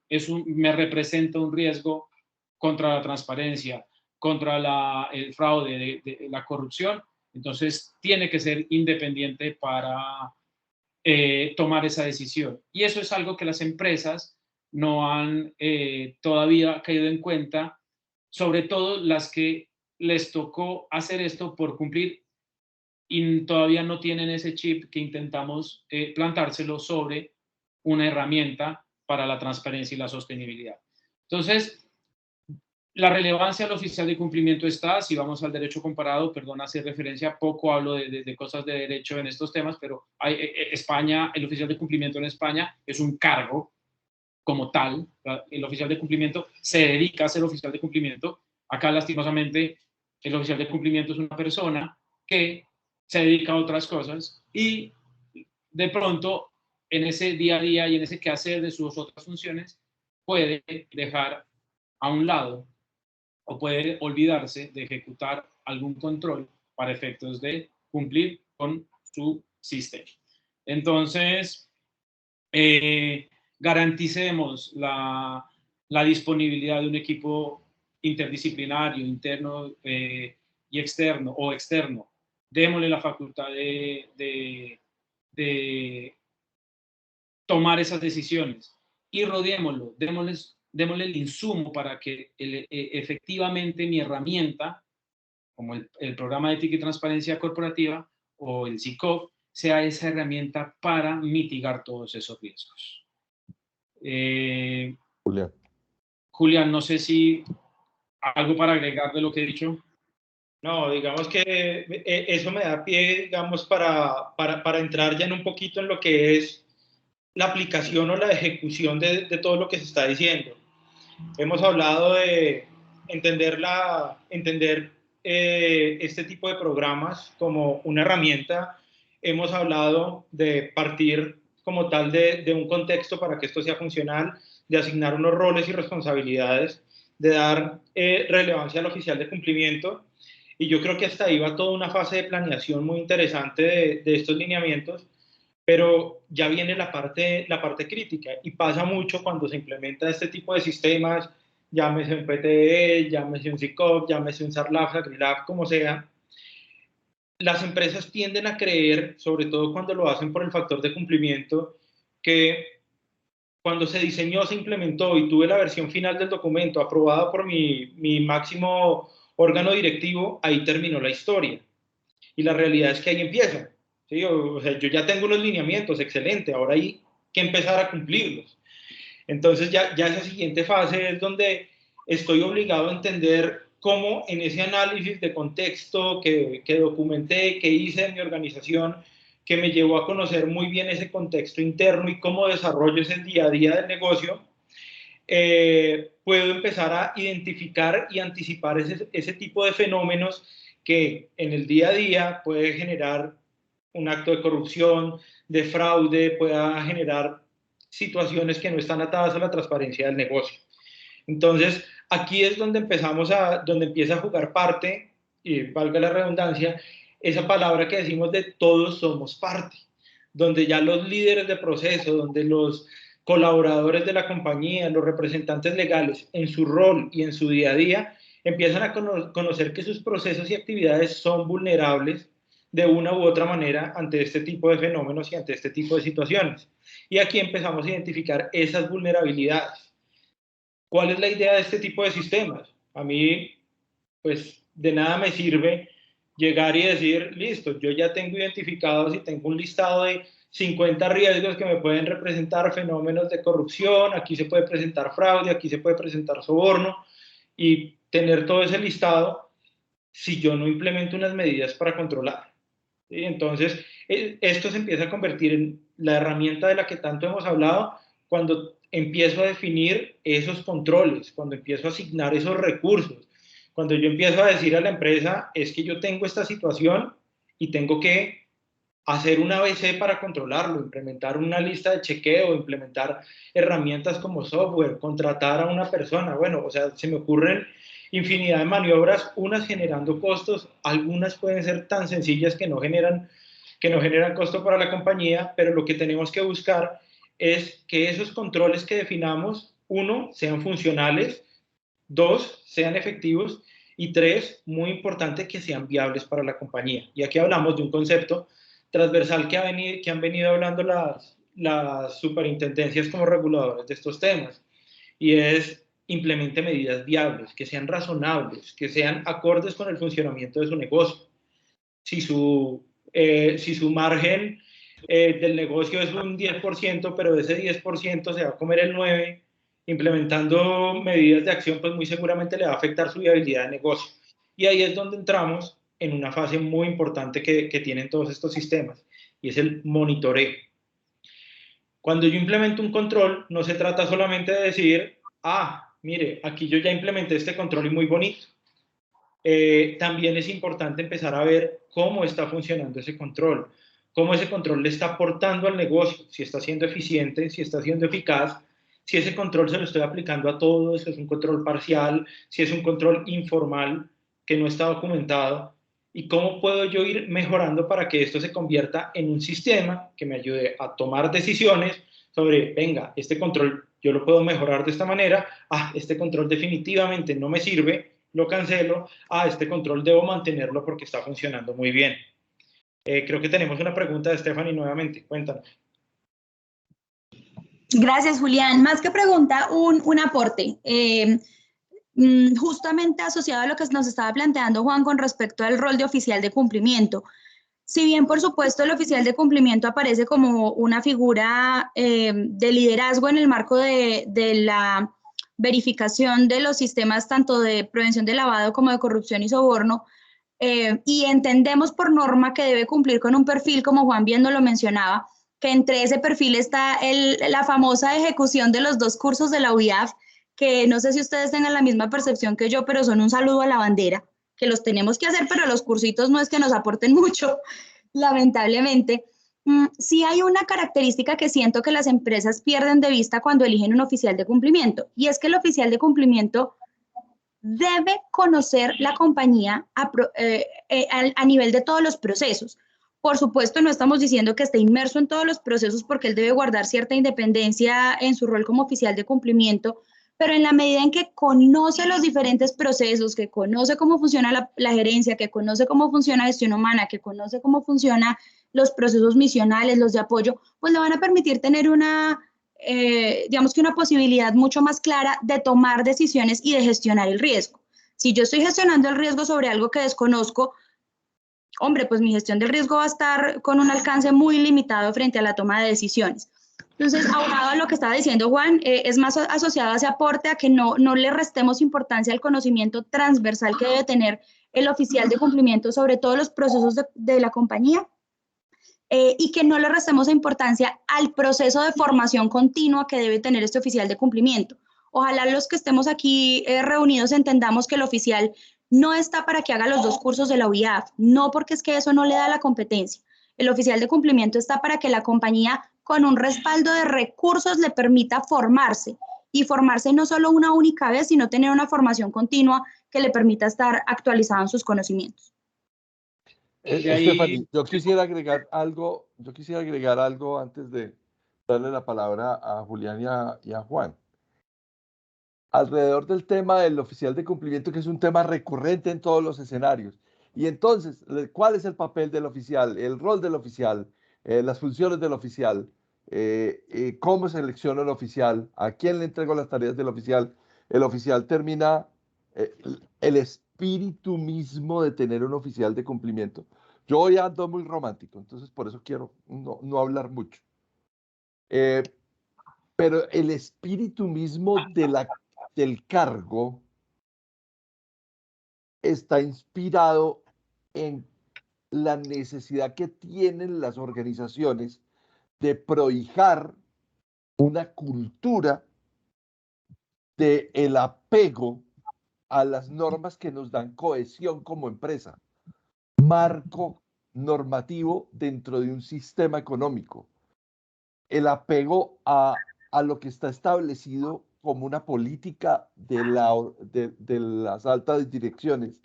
me representa un riesgo contra la transparencia, contra el fraude, la corrupción, entonces tiene que ser independiente para tomar esa decisión. Y eso es algo que las empresas no han todavía caído en cuenta, sobre todo las que les tocó hacer esto por cumplir y todavía no tienen ese chip que intentamos plantárselo sobre una herramienta para la transparencia y la sostenibilidad. Entonces, la relevancia del oficial de cumplimiento está, si vamos al derecho comparado, perdón, hacer referencia, poco hablo de cosas de derecho en estos temas, pero España, el oficial de cumplimiento en España es un cargo como tal. El oficial de cumplimiento se dedica a ser oficial de cumplimiento. Acá, lastimosamente, el oficial de cumplimiento es una persona que se dedica a otras cosas y de pronto en ese día a día y en ese quehacer de sus otras funciones puede dejar a un lado o puede olvidarse de ejecutar algún control para efectos de cumplir con su sistema. Entonces, garanticemos la disponibilidad de un equipo interdisciplinario, interno y externo, o externo. Démosle la facultad de tomar esas decisiones y rodeémoslo, démosle el insumo para que efectivamente mi herramienta, como el programa de ética y transparencia corporativa o el SICOP, sea esa herramienta para mitigar todos esos riesgos. Julián, no sé si algo para agregar de lo que he dicho. No, digamos que eso me da pie, digamos, para entrar ya en un poquito en lo que es la aplicación o la ejecución de todo lo que se está diciendo. Hemos hablado de entender este tipo de programas como una herramienta. Hemos hablado de partir como tal de un contexto para que esto sea funcional, de asignar unos roles y responsabilidades, de dar relevancia al oficial de cumplimiento. Y yo creo que hasta ahí va toda una fase de planeación muy interesante de estos lineamientos, pero ya viene la parte crítica y pasa mucho cuando se implementa este tipo de sistemas, llámese un PTE, llámese un SICOP, llámese un SARLAF, SACRILAF, como sea. Las empresas tienden a creer, sobre todo cuando lo hacen por el factor de cumplimiento, que cuando se diseñó, se implementó y tuve la versión final del documento aprobada por mi máximo órgano directivo, ahí terminó la historia. Y la realidad es que ahí empieza. ¿Sí? O sea, yo ya tengo unos lineamientos, excelente, ahora hay que empezar a cumplirlos. Entonces ya esa siguiente fase es donde estoy obligado a entender cómo en ese análisis de contexto que documenté, que hice en mi organización, que me llevó a conocer muy bien ese contexto interno y cómo desarrollo ese día a día del negocio, puedo empezar a identificar y anticipar ese tipo de fenómenos que en el día a día puede generar un acto de corrupción, de fraude, pueda generar situaciones que no están atadas a la transparencia del negocio. Entonces, aquí es donde donde empieza a jugar parte, y valga la redundancia, esa palabra que decimos de todos somos parte, donde ya los líderes de proceso, donde los colaboradores de la compañía, los representantes legales, en su rol y en su día a día, empiezan a conocer que sus procesos y actividades son vulnerables de una u otra manera ante este tipo de fenómenos y ante este tipo de situaciones. Y aquí empezamos a identificar esas vulnerabilidades. ¿Cuál es la idea de este tipo de sistemas? A mí, pues, de nada me sirve llegar y decir, listo, yo ya tengo identificados y tengo un listado de 50 riesgos que me pueden representar fenómenos de corrupción, aquí se puede presentar fraude, aquí se puede presentar soborno, y tener todo ese listado si yo no implemento unas medidas para controlar. ¿Sí? Entonces, esto se empieza a convertir en la herramienta de la que tanto hemos hablado cuando empiezo a definir esos controles, cuando empiezo a asignar esos recursos, cuando yo empiezo a decir a la empresa, es que yo tengo esta situación y tengo que hacer un ABC para controlarlo, implementar una lista de chequeo, implementar herramientas como software, contratar a una persona. Bueno, o sea, se me ocurren infinidad de maniobras, unas generando costos, algunas pueden ser tan sencillas que no generan costo para la compañía, pero lo que tenemos que buscar es que esos controles que definamos, uno, sean funcionales, dos, sean efectivos y tres, muy importante, que sean viables para la compañía. Y aquí hablamos de un concepto transversal que han venido hablando las superintendencias como reguladores de estos temas, y es implemente medidas viables, que sean razonables, que sean acordes con el funcionamiento de su negocio. Si su margen del negocio es un 10%, pero de ese 10% se va a comer el 9%, implementando medidas de acción, pues muy seguramente le va a afectar su viabilidad de negocio. Y ahí es donde entramos en una fase muy importante que tienen todos estos sistemas, y es el monitoreo. Cuando yo implemento un control, no se trata solamente de decir, mire, aquí yo ya implementé este control y muy bonito. También es importante empezar a ver cómo está funcionando ese control, cómo ese control le está aportando al negocio, si está siendo eficiente, si está siendo eficaz, si ese control se lo estoy aplicando a todos, si es un control parcial, si es un control informal que no está documentado, y cómo puedo yo ir mejorando para que esto se convierta en un sistema que me ayude a tomar decisiones sobre, venga, este control yo lo puedo mejorar de esta manera, este control definitivamente no me sirve, lo cancelo, este control debo mantenerlo porque está funcionando muy bien. Creo que tenemos una pregunta de Stephanie nuevamente, cuéntanos. Gracias, Julián. Más que pregunta, un aporte. Justamente asociado a lo que nos estaba planteando Juan con respecto al rol de oficial de cumplimiento. Si bien, por supuesto, el oficial de cumplimiento aparece como una figura de liderazgo en el marco de la verificación de los sistemas tanto de prevención de lavado como de corrupción y soborno, y entendemos por norma que debe cumplir con un perfil, como Juan bien lo mencionaba, que entre ese perfil está la famosa ejecución de los 2 cursos de la UIAF, que no sé si ustedes tengan la misma percepción que yo, pero son un saludo a la bandera, que los tenemos que hacer, pero los cursitos no es que nos aporten mucho, lamentablemente. Sí hay una característica que siento que las empresas pierden de vista cuando eligen un oficial de cumplimiento, y es que el oficial de cumplimiento debe conocer la compañía a nivel de todos los procesos. Por supuesto, no estamos diciendo que esté inmerso en todos los procesos porque él debe guardar cierta independencia en su rol como oficial de cumplimiento, pero en la medida en que conoce los diferentes procesos, que conoce cómo funciona la gerencia, que conoce cómo funciona gestión humana, que conoce cómo funcionan los procesos misionales, los de apoyo, pues le van a permitir tener digamos que una posibilidad mucho más clara de tomar decisiones y de gestionar el riesgo. Si yo estoy gestionando el riesgo sobre algo que desconozco, hombre, pues mi gestión del riesgo va a estar con un alcance muy limitado frente a la toma de decisiones. Entonces, aunado a lo que estaba diciendo Juan, es más asociado a ese aporte a que no le restemos importancia al conocimiento transversal que debe tener el oficial de cumplimiento sobre todos los procesos de la compañía, y que no le restemos importancia al proceso de formación continua que debe tener este oficial de cumplimiento. Ojalá los que estemos aquí reunidos entendamos que el oficial no está para que haga los 2 cursos de la UIAF, no porque es que eso no le da la competencia. El oficial de cumplimiento está para que la compañía, con un respaldo de recursos, le permita formarse, y formarse no solo una única vez, sino tener una formación continua que le permita estar actualizado en sus conocimientos. Stephanie, yo quisiera agregar algo antes de darle la palabra a Julián y a Juan. Alrededor del tema del oficial de cumplimiento, que es un tema recurrente en todos los escenarios. Y entonces, ¿cuál es el papel del oficial, el rol del oficial, las funciones del oficial? ¿Cómo selecciona el oficial? ¿A quién le entrego las tareas del oficial? El oficial termina, el espíritu mismo de tener un oficial de cumplimiento. Yo hoy ando muy romántico, entonces por eso quiero no hablar mucho. Pero el espíritu mismo del cargo está inspirado en la necesidad que tienen las organizaciones de prohijar una cultura del apego a las normas que nos dan cohesión como empresa, marco normativo dentro de un sistema económico, el apego a lo que está establecido como una política de las altas direcciones,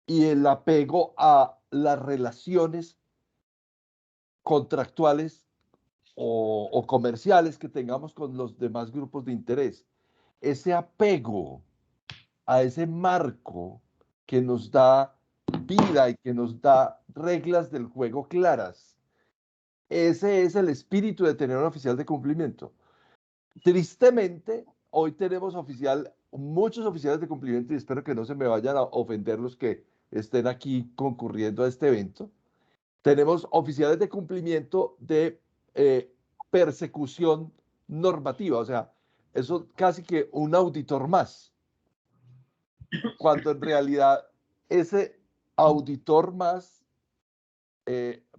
y el apego a las relaciones contractuales o comerciales que tengamos con los demás grupos de interés. Ese apego a ese marco que nos da vida y que nos da reglas del juego claras. Ese es el espíritu de tener un oficial de cumplimiento. Tristemente, hoy tenemos muchos oficiales de cumplimiento, y espero que no se me vayan a ofender los que estén aquí concurriendo a este evento, tenemos oficiales de cumplimiento de persecución normativa, o sea, eso casi que un auditor más, cuando en realidad ese auditor más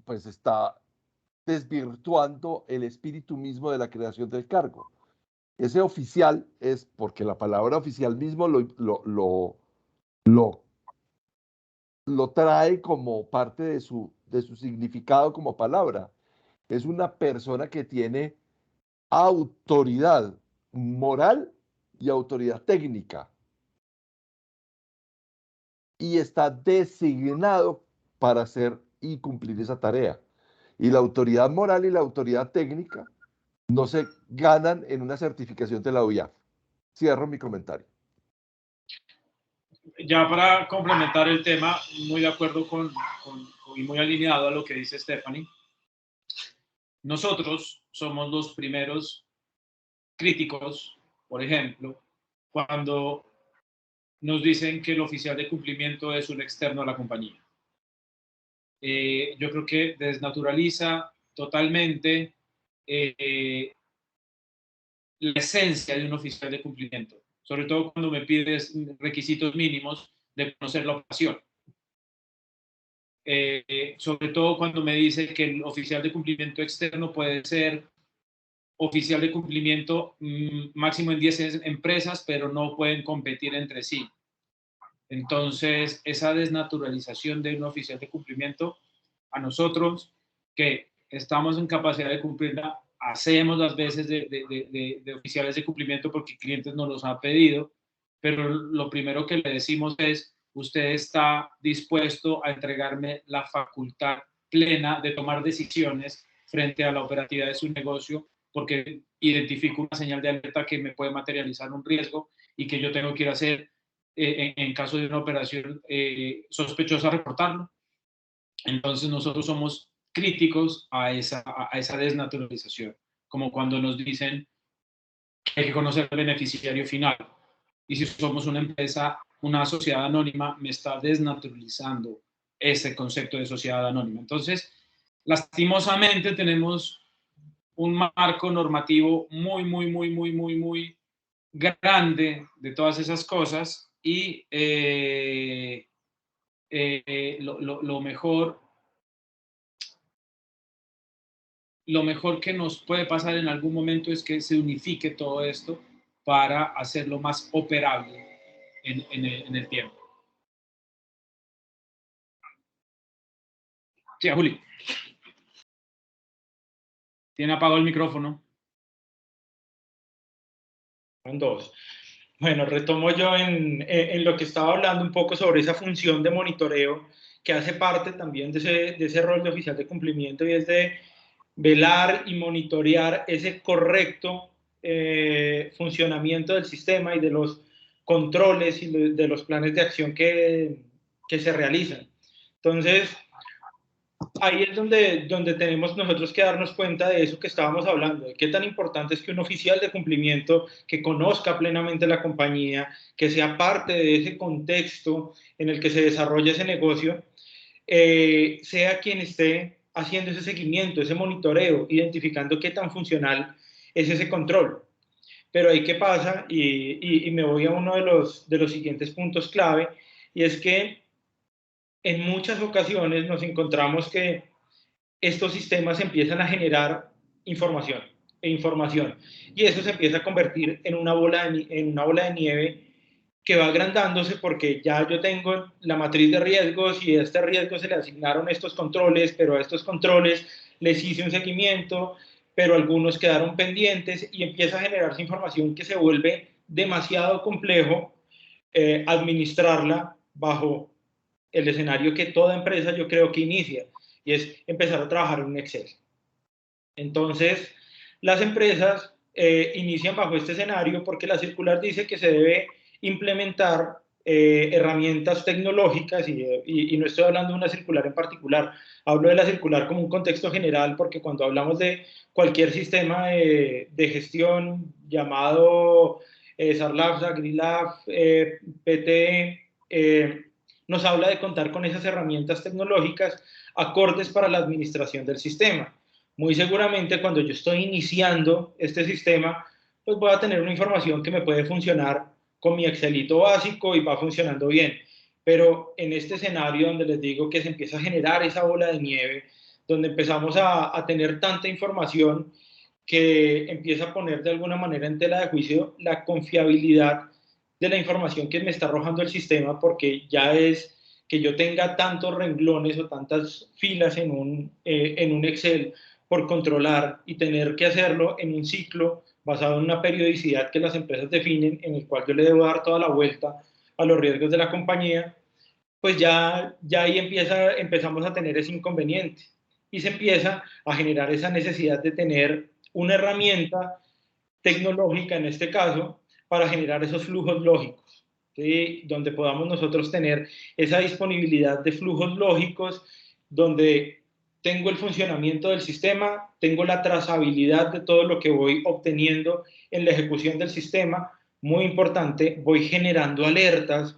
pues está desvirtuando el espíritu mismo de la creación del cargo. Ese oficial es, porque la palabra oficial mismo lo trae como parte de su significado como palabra. Es una persona que tiene autoridad moral y autoridad técnica y está designado para hacer y cumplir esa tarea. Y la autoridad moral y la autoridad técnica no se ganan en una certificación de la OIAF. Cierro mi comentario. Ya para complementar el tema, muy de acuerdo y muy alineado a lo que dice Stephanie. Nosotros somos los primeros críticos, por ejemplo, cuando nos dicen que el oficial de cumplimiento es un externo a la compañía. Yo creo que desnaturaliza totalmente la esencia de un oficial de cumplimiento, sobre todo cuando me pides requisitos mínimos de conocer la operación. Sobre todo cuando me dice que el oficial de cumplimiento externo puede ser oficial de cumplimiento máximo en 10 empresas, pero no pueden competir entre sí. Entonces, esa desnaturalización de un oficial de cumplimiento, a nosotros que estamos en capacidad de cumplirla, hacemos las veces de oficiales de cumplimiento porque clientes nos los han pedido, pero lo primero que le decimos es, usted está dispuesto a entregarme la facultad plena de tomar decisiones frente a la operatividad de su negocio, porque identifico una señal de alerta que me puede materializar un riesgo y que yo tengo que ir a hacer en caso de una operación sospechosa, reportarlo. Entonces nosotros somos críticos a esa desnaturalización, como cuando nos dicen que hay que conocer al beneficiario final. Y si somos una empresa, una sociedad anónima, me está desnaturalizando ese concepto de sociedad anónima. Entonces, lastimosamente tenemos un marco normativo muy grande de todas esas cosas y lo mejor que nos puede pasar en algún momento es que se unifique todo esto para hacerlo más operable en el tiempo. Sí, Juli. Tiene apagado el micrófono. Son dos. Bueno, retomo yo en lo que estaba hablando un poco sobre esa función de monitoreo que hace parte también de ese rol de oficial de cumplimiento, y es de velar y monitorear ese correcto funcionamiento del sistema y de los controles y de los planes de acción que se realizan. Entonces, ahí es donde tenemos nosotros que darnos cuenta de eso que estábamos hablando, de qué tan importante es que un oficial de cumplimiento que conozca plenamente la compañía, que sea parte de ese contexto en el que se desarrolla ese negocio, sea quien esté haciendo ese seguimiento, ese monitoreo, identificando qué tan funcional es ese control. Pero ahí qué pasa, y me voy a uno de los siguientes puntos clave, y es que en muchas ocasiones nos encontramos que estos sistemas empiezan a generar información y eso se empieza a convertir en una bola de nieve que va agrandándose, porque ya yo tengo la matriz de riesgos y a este riesgo se le asignaron estos controles, pero a estos controles les hice un seguimiento, pero algunos quedaron pendientes, y empieza a generarse información que se vuelve demasiado complejo administrarla bajo el escenario que toda empresa yo creo que inicia, y es empezar a trabajar en un Excel. Entonces, las empresas inician bajo este escenario porque la circular dice que se debe implementar herramientas tecnológicas, y no estoy hablando de una circular en particular, hablo de la circular como un contexto general, porque cuando hablamos de cualquier sistema de gestión llamado SARLAF, AgriLAF, PT, nos habla de contar con esas herramientas tecnológicas acordes para la administración del sistema. Muy seguramente cuando yo estoy iniciando este sistema, pues voy a tener una información que me puede funcionar con mi Excelito básico y va funcionando bien. Pero en este escenario donde les digo que se empieza a generar esa bola de nieve, donde empezamos a tener tanta información que empieza a poner de alguna manera en tela de juicio la confiabilidad de la información que me está arrojando el sistema, porque ya es que yo tenga tantos renglones o tantas filas en un Excel por controlar y tener que hacerlo en un ciclo basado en una periodicidad que las empresas definen, en el cual yo le debo dar toda la vuelta a los riesgos de la compañía, pues ya ahí empezamos a tener ese inconveniente y se empieza a generar esa necesidad de tener una herramienta tecnológica, en este caso, para generar esos flujos lógicos, ¿sí? Donde podamos nosotros tener esa disponibilidad de flujos lógicos, donde tengo el funcionamiento del sistema, tengo la trazabilidad de todo lo que voy obteniendo en la ejecución del sistema. Muy importante, voy generando alertas,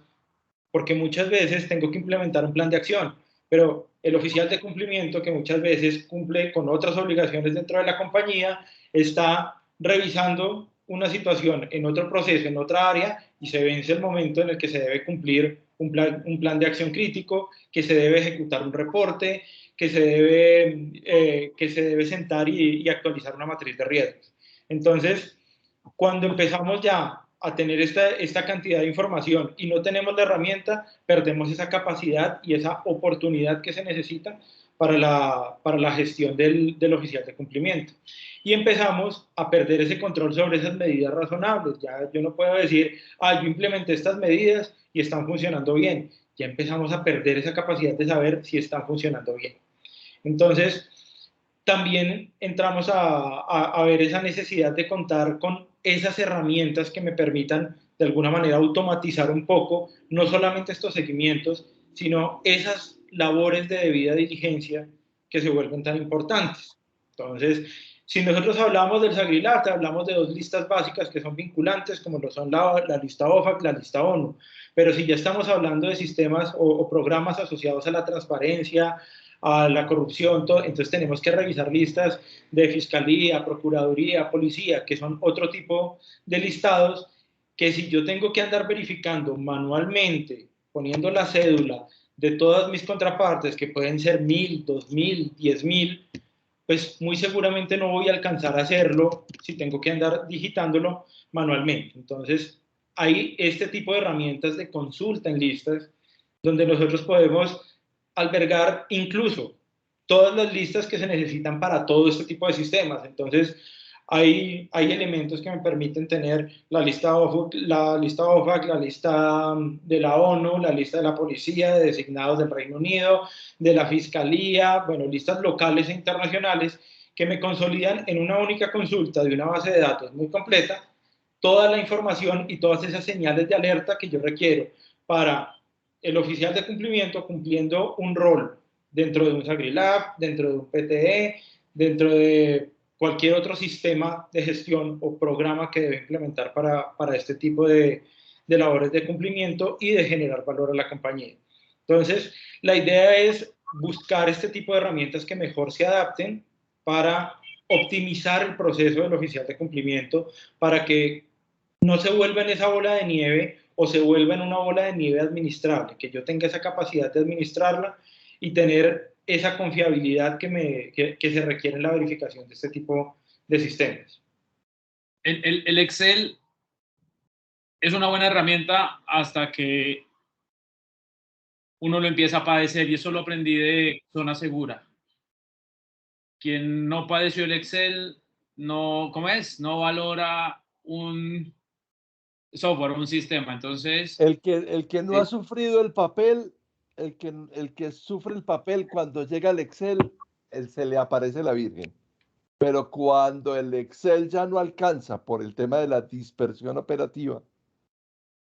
porque muchas veces tengo que implementar un plan de acción, pero el oficial de cumplimiento, que muchas veces cumple con otras obligaciones dentro de la compañía, está revisando una situación en otro proceso, en otra área, y se vence el momento en el que se debe cumplir un plan de acción crítico, que se debe ejecutar un reporte, que se debe sentar y actualizar una matriz de riesgos. Entonces, cuando empezamos ya a tener esta cantidad de información y no tenemos la herramienta, perdemos esa capacidad y esa oportunidad que se necesita para la gestión del oficial de cumplimiento. Y empezamos a perder ese control sobre esas medidas razonables. Ya yo no puedo decir, yo implementé estas medidas y están funcionando bien. Ya empezamos a perder esa capacidad de saber si están funcionando bien. Entonces, también entramos a ver esa necesidad de contar con esas herramientas que me permitan de alguna manera automatizar un poco, no solamente estos seguimientos, sino esas labores de debida diligencia que se vuelven tan importantes. Entonces, si nosotros hablamos del SAGRILAT, hablamos de dos listas básicas que son vinculantes, como lo son la lista OFAC, la lista ONU, pero si ya estamos hablando de sistemas o programas asociados a la transparencia, a la corrupción, entonces tenemos que revisar listas de fiscalía, procuraduría, policía, que son otro tipo de listados que si yo tengo que andar verificando manualmente, poniendo la cédula de todas mis contrapartes, que pueden ser 1.000, 2.000, 10.000, pues muy seguramente no voy a alcanzar a hacerlo si tengo que andar digitándolo manualmente. Entonces, hay este tipo de herramientas de consulta en listas donde nosotros podemos albergar incluso todas las listas que se necesitan para todo este tipo de sistemas. Entonces, hay elementos que me permiten tener la lista OFAC, la lista de la ONU, la lista de la policía, de designados del Reino Unido, de la Fiscalía, bueno, listas locales e internacionales que me consolidan en una única consulta de una base de datos muy completa toda la información y todas esas señales de alerta que yo requiero para el oficial de cumplimiento cumpliendo un rol dentro de un SAGRILAB, dentro de un PTE, dentro de cualquier otro sistema de gestión o programa que debe implementar para este tipo de labores de cumplimiento y de generar valor a la compañía. Entonces, la idea es buscar este tipo de herramientas que mejor se adapten para optimizar el proceso del oficial de cumplimiento para que no se vuelva en esa bola de nieve o se vuelva en una bola de nieve administrable, que yo tenga esa capacidad de administrarla y tener esa confiabilidad que se requiere en la verificación de este tipo de sistemas. El Excel es una buena herramienta hasta que uno lo empieza a padecer, y eso lo aprendí de Zona Segura. Quien no padeció el Excel no, ¿cómo es? No valora un software, un sistema. Entonces, el que no ha sufrido el papel, el que sufre el papel, cuando llega el Excel, se le aparece la Virgen. Pero cuando el Excel ya no alcanza por el tema de la dispersión operativa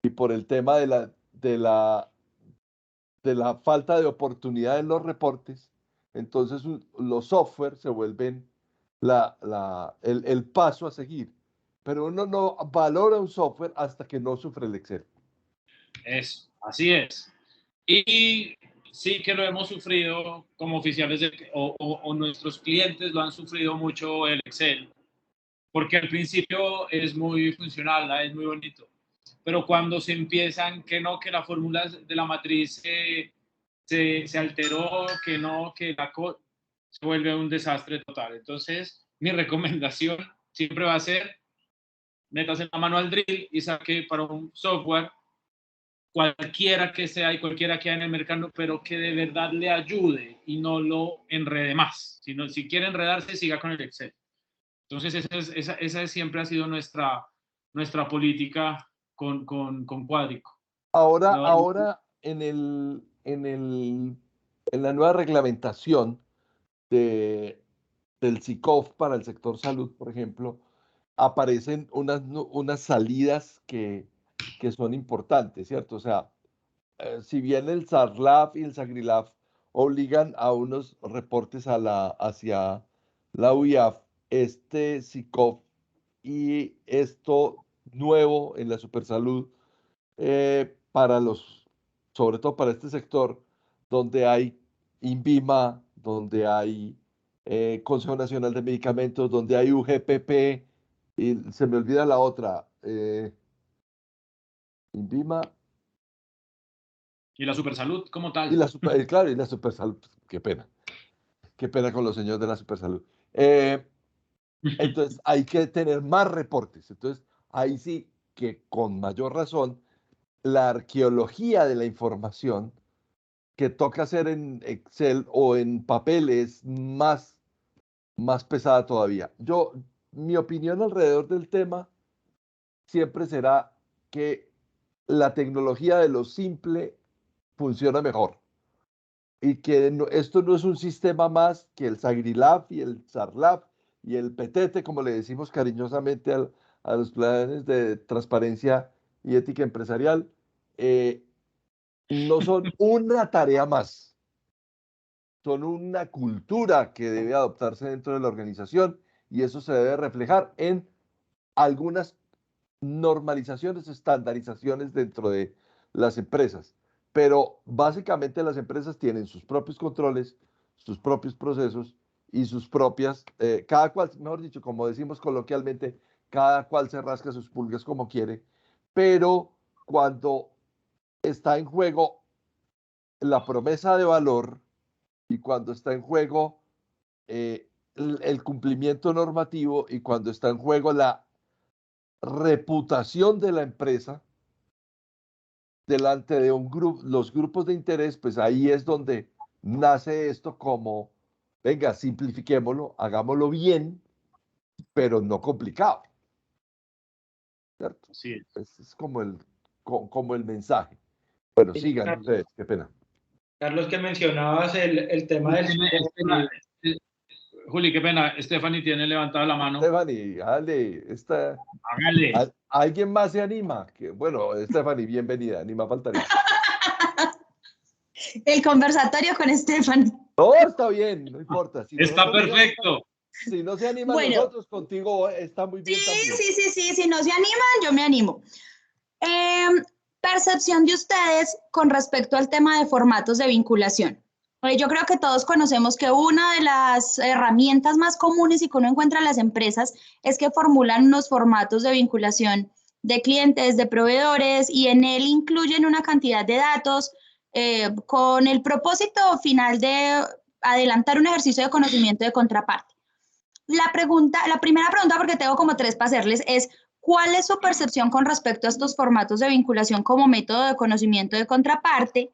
y por el tema de la falta de oportunidad en los reportes, entonces los software se vuelven el paso a seguir. Pero uno no valora un software hasta que no sufre el Excel. Eso, así es. Y sí que lo hemos sufrido como oficiales o nuestros clientes lo han sufrido mucho el Excel, porque al principio es muy funcional, ¿no? Es muy bonito, pero cuando se empiezan que no, que la fórmula de la matriz se alteró, que no, que se vuelve un desastre total. Entonces, mi recomendación siempre va a ser, métase la mano al drill y saque para un software cualquiera que sea y cualquiera que haya en el mercado, pero que de verdad le ayude y no lo enrede más. Si quiere enredarse, siga con el Excel. Entonces, esa siempre ha sido nuestra política con Quadrico. Ahora en la nueva reglamentación del SICOF para el sector salud, por ejemplo, aparecen unas salidas que son importantes, ¿cierto? O sea, si bien el SARLAF y el SAGRILAF obligan a unos reportes hacia la UIAF, este SICOF y esto nuevo en la supersalud, sobre todo para este sector, donde hay INVIMA, donde hay Consejo Nacional de Medicamentos, donde hay UGPP, y se me olvida la otra, INVIMA. Y la supersalud como tal. Claro, y la supersalud, qué pena con los señores de la supersalud. Entonces hay que tener más reportes. Entonces ahí sí que con mayor razón la arqueología de la información que toca hacer en Excel o en papel es más pesada todavía. Mi opinión alrededor del tema siempre será que la tecnología de lo simple funciona mejor y que esto no es un sistema más que el SAGRILAF y el SARLAF y el PETETE, como le decimos cariñosamente a los planes de transparencia y ética empresarial. No son una tarea más, son una cultura que debe adoptarse dentro de la organización y eso se debe reflejar en algunas normalizaciones, estandarizaciones dentro de las empresas. Pero básicamente las empresas tienen sus propios controles, sus propios procesos y sus propias, cada cual, mejor dicho, como decimos coloquialmente, cada cual se rasca sus pulgas como quiere, pero cuando está en juego la promesa de valor y cuando está en juego el cumplimiento normativo y cuando está en juego la reputación de la empresa delante de los grupos de interés, pues ahí es donde nace esto como, venga, simplifiquémoslo, hagámoslo bien, pero no complicado. ¿Cierto? Sí. Es como el mensaje. Bueno, sigan ustedes, qué pena. Carlos, que mencionabas el tema del... Juli, qué pena, Stephanie tiene levantada la mano. Stephanie, hágale, Hágale. ¿Alguien más se anima? Bueno, Stephanie, bienvenida, ni más faltaría. El conversatorio con Stephanie. No, está bien, no importa. Si está perfecto. Si no se animan nosotros, contigo está muy bien también. Sí, si no se animan, yo me animo. Percepción de ustedes con respecto al tema de formatos de vinculación. Yo creo que todos conocemos que una de las herramientas más comunes y que uno encuentra en las empresas es que formulan unos formatos de vinculación de clientes, de proveedores, y en él incluyen una cantidad de datos con el propósito final de adelantar un ejercicio de conocimiento de contraparte. La primera pregunta, porque tengo como 3 para hacerles, es ¿cuál es su percepción con respecto a estos formatos de vinculación como método de conocimiento de contraparte?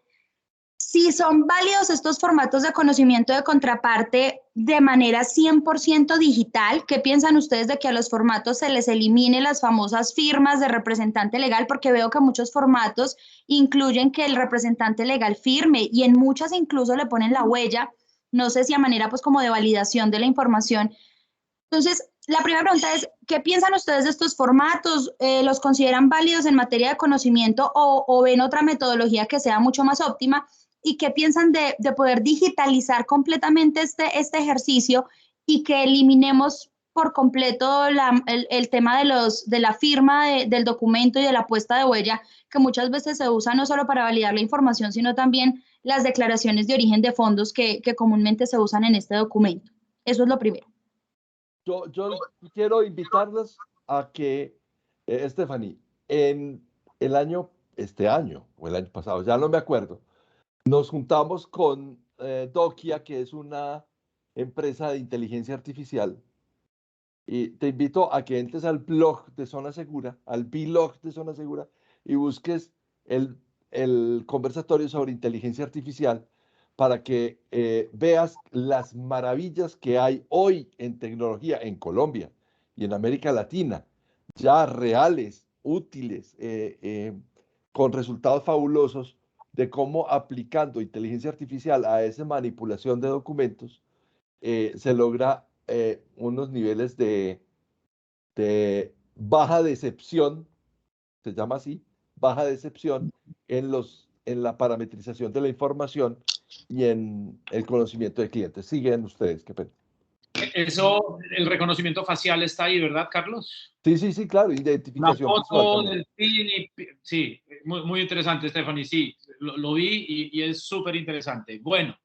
Si son válidos estos formatos de conocimiento de contraparte de manera 100% digital, ¿qué piensan ustedes de que a los formatos se les elimine las famosas firmas de representante legal? Porque veo que muchos formatos incluyen que el representante legal firme y en muchas incluso le ponen la huella, no sé si a manera pues como de validación de la información. Entonces, la primera pregunta es, ¿qué piensan ustedes de estos formatos? ¿Los consideran válidos en materia de conocimiento o ven otra metodología que sea mucho más óptima? ¿Y qué piensan de poder digitalizar completamente este ejercicio y que eliminemos por completo el tema de la firma del documento y de la puesta de huella, que muchas veces se usa no solo para validar la información, sino también las declaraciones de origen de fondos que comúnmente se usan en este documento. Eso es lo primero. Yo quiero invitarlos a que, Stephanie, en este año o el año pasado, ya no me acuerdo, nos juntamos con Dokia, que es una empresa de inteligencia artificial, y te invito a que entres al blog de Zona Segura, al blog de Zona Segura, y busques el conversatorio sobre inteligencia artificial para que veas las maravillas que hay hoy en tecnología en Colombia y en América Latina, ya reales, útiles, con resultados fabulosos de cómo aplicando inteligencia artificial a esa manipulación de documentos se logra unos niveles de baja decepción, se llama así, baja decepción en la parametrización de la información y en el conocimiento de clientes. Siguen ustedes, qué pena. Eso, el reconocimiento facial está ahí, ¿verdad, Carlos? Sí, claro, identificación Una visual foto también. del PIN, sí, muy interesante, Stephanie, sí, lo vi y es súper interesante. Bueno,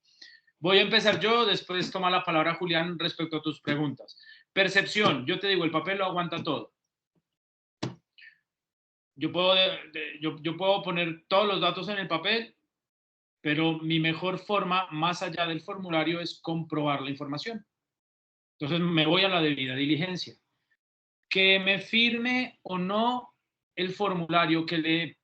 voy a empezar yo, después toma la palabra Julián respecto a tus preguntas. Percepción, yo te digo, el papel lo aguanta todo. Yo puedo poner todos los datos en el papel, pero mi mejor forma, más allá del formulario, es comprobar la información. Entonces me voy a la debida diligencia. Que me firme o no el formulario, que le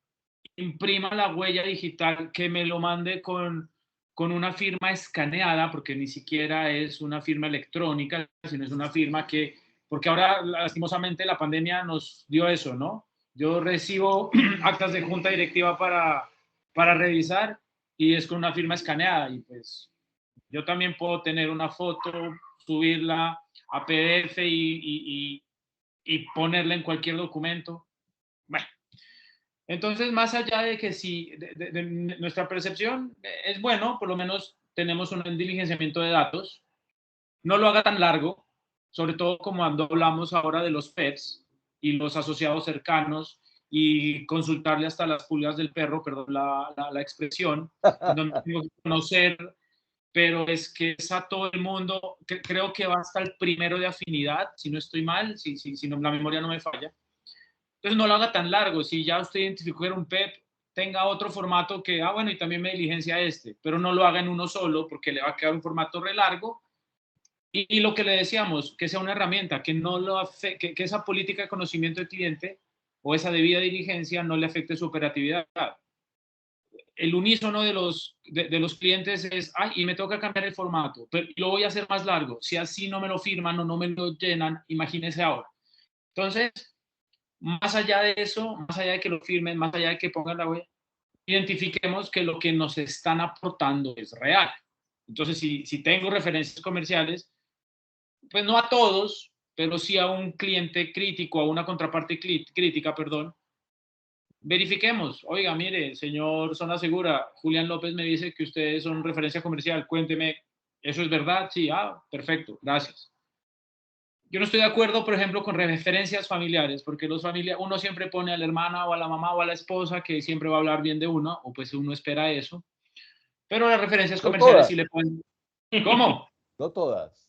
imprima la huella digital, que me lo mande con una firma escaneada, porque ni siquiera es una firma electrónica, sino es una firma que, porque ahora lastimosamente la pandemia nos dio eso, ¿no? Yo recibo actas de junta directiva para revisar y es con una firma escaneada y pues yo también puedo tener una foto, subirla a PDF y ponerla en cualquier documento. Bueno, entonces más allá de que si de nuestra percepción es bueno, por lo menos tenemos un diligenciamiento de datos, no lo haga tan largo, sobre todo como cuando hablamos ahora de los pets y los asociados cercanos y consultarle hasta las pulgas del perro, perdón la expresión, en donde tengo que conocer, pero es que es a todo el mundo, creo que va hasta el 1 de afinidad, si no estoy mal, si no, la memoria no me falla. Entonces no lo haga tan largo, si ya usted identificó que era un PEP, tenga otro formato que, bueno, y también me diligencia pero no lo haga en uno solo porque le va a quedar un formato re largo. Y lo que le decíamos, que sea una herramienta, que no lo que esa política de conocimiento del cliente o esa debida diligencia no le afecte su operatividad. El unísono de los clientes es, y me toca cambiar el formato, pero lo voy a hacer más largo. Si así no me lo firman o no me lo llenan, imagínese ahora. Entonces, más allá de eso, más allá de que lo firmen, más allá de que pongan la huella, identifiquemos que lo que nos están aportando es real. Entonces, si tengo referencias comerciales, pues no a todos, pero sí a un cliente crítico, a una contraparte crítica, perdón, verifiquemos. Oiga, mire, señor Zona Segura, Julián López me dice que ustedes son referencia comercial, cuénteme, ¿eso es verdad? Sí, perfecto, gracias. Yo no estoy de acuerdo, por ejemplo, con referencias familiares, porque uno siempre pone a la hermana o a la mamá o a la esposa que siempre va a hablar bien de uno, o pues uno espera eso. Pero las referencias comerciales sí le ponen. ¿Cómo? No todas.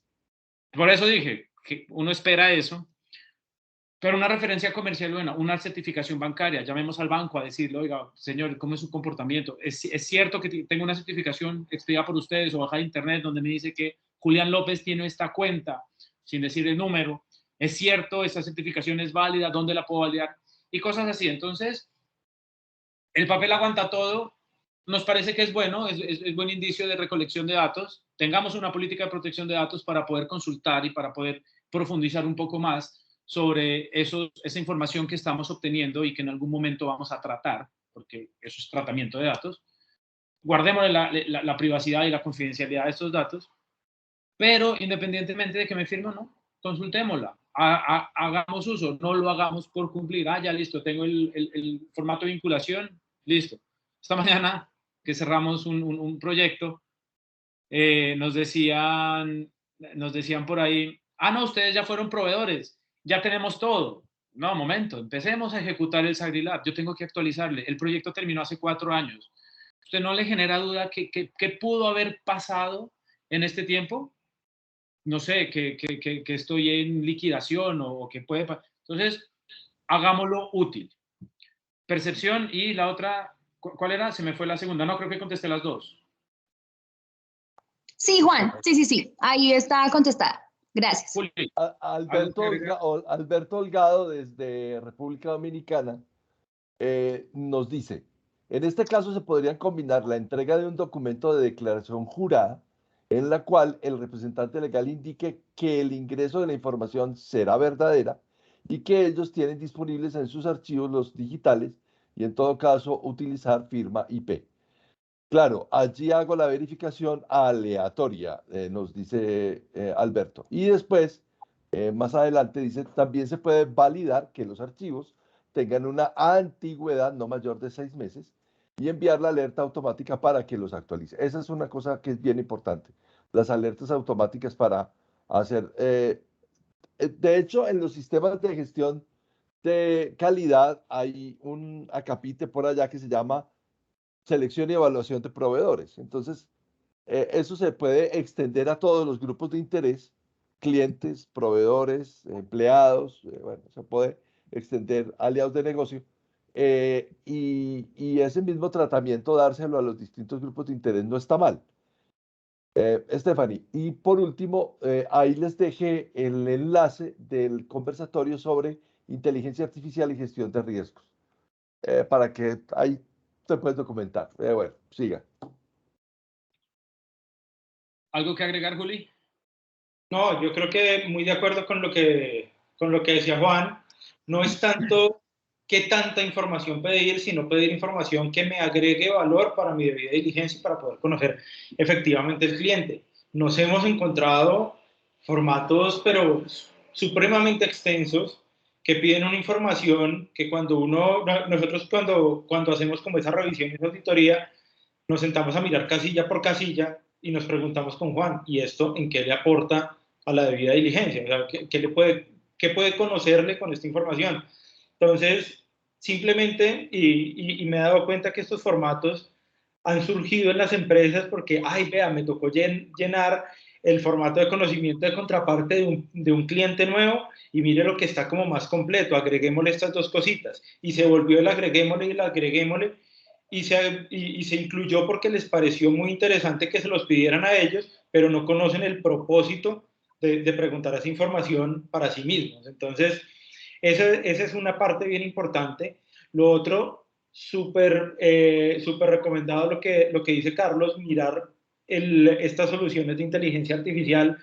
Por eso dije que uno espera eso. Pero una referencia comercial, bueno, una certificación bancaria, llamemos al banco a decirle, oiga, señor, ¿cómo es su comportamiento? ¿Es cierto que tengo una certificación expedida por ustedes o bajada de internet donde me dice que Julián López tiene esta cuenta, sin decir el número? ¿Es cierto? ¿Esta certificación es válida? ¿Dónde la puedo validar? Y cosas así. Entonces, el papel aguanta todo. Nos parece que es bueno, es buen indicio de recolección de datos. Tengamos una política de protección de datos para poder consultar y para poder profundizar un poco más sobre esa información que estamos obteniendo y que en algún momento vamos a tratar, porque eso es tratamiento de datos. Guardemos la privacidad y la confidencialidad de estos datos, pero independientemente de que me firme o no, consultémosla, hagamos uso, no lo hagamos por cumplir. Ya listo, tengo el formato de vinculación, listo. Esta mañana que cerramos un proyecto, nos decían por ahí, no, ustedes ya fueron proveedores, ya tenemos todo. No, momento, empecemos a ejecutar el SagriLab. Yo tengo que actualizarle. El proyecto terminó hace 4 años. ¿Usted no le genera duda qué pudo haber pasado en este tiempo? No sé, que estoy en liquidación o que puede pasar. Entonces, hagámoslo útil. Percepción y la otra, ¿cuál era? Se me fue la segunda. No, creo que contesté las dos. Sí, Juan, sí, ahí está contestada. Gracias. Juli, Alberto Holgado, desde República Dominicana, nos dice, en este caso se podrían combinar la entrega de un documento de declaración jurada en la cual el representante legal indique que el ingreso de la información será verdadera y que ellos tienen disponibles en sus archivos los digitales y en todo caso utilizar firma IP. Claro, allí hago la verificación aleatoria, nos dice Alberto. Y después, más adelante, dice, también se puede validar que los archivos tengan una antigüedad no mayor de 6 meses y enviar la alerta automática para que los actualice. Esa es una cosa que es bien importante, las alertas automáticas para hacer... de hecho, en los sistemas de gestión de calidad hay un acapite por allá que se llama selección y evaluación de proveedores. Entonces, eso se puede extender a todos los grupos de interés, clientes, proveedores, empleados, bueno, se puede extender aliados de negocio. Y ese mismo tratamiento, dárselo a los distintos grupos de interés, no está mal. Stephanie, y por último, ahí les dejé el enlace del conversatorio sobre inteligencia artificial y gestión de riesgos, para que ahí te puedes documentar. Bueno, siga. ¿Algo que agregar, Juli? No, yo creo que muy de acuerdo con lo que decía Juan. No es tanto qué tanta información pedir, sino pedir información que me agregue valor para mi debida diligencia y para poder conocer efectivamente el cliente. Nos hemos encontrado formatos, pero supremamente extensos, que piden una información que nosotros cuando hacemos como esa revisión y esa auditoría, nos sentamos a mirar casilla por casilla y nos preguntamos con Juan, ¿y esto en qué le aporta a la debida diligencia? O sea, ¿qué puede conocerle con esta información? Entonces, simplemente, y me he dado cuenta que estos formatos han surgido en las empresas porque, ay, vea, me tocó llenar el formato de conocimiento de contraparte de un cliente nuevo y mire lo que está como más completo, agreguémosle estas dos cositas. Y se volvió el agreguémosle y el agreguémosle y se incluyó porque les pareció muy interesante que se los pidieran a ellos, pero no conocen el propósito de preguntar esa información para sí mismos. Entonces, esa es una parte bien importante. Lo otro, súper recomendado lo que dice Carlos, mirar estas soluciones de inteligencia artificial,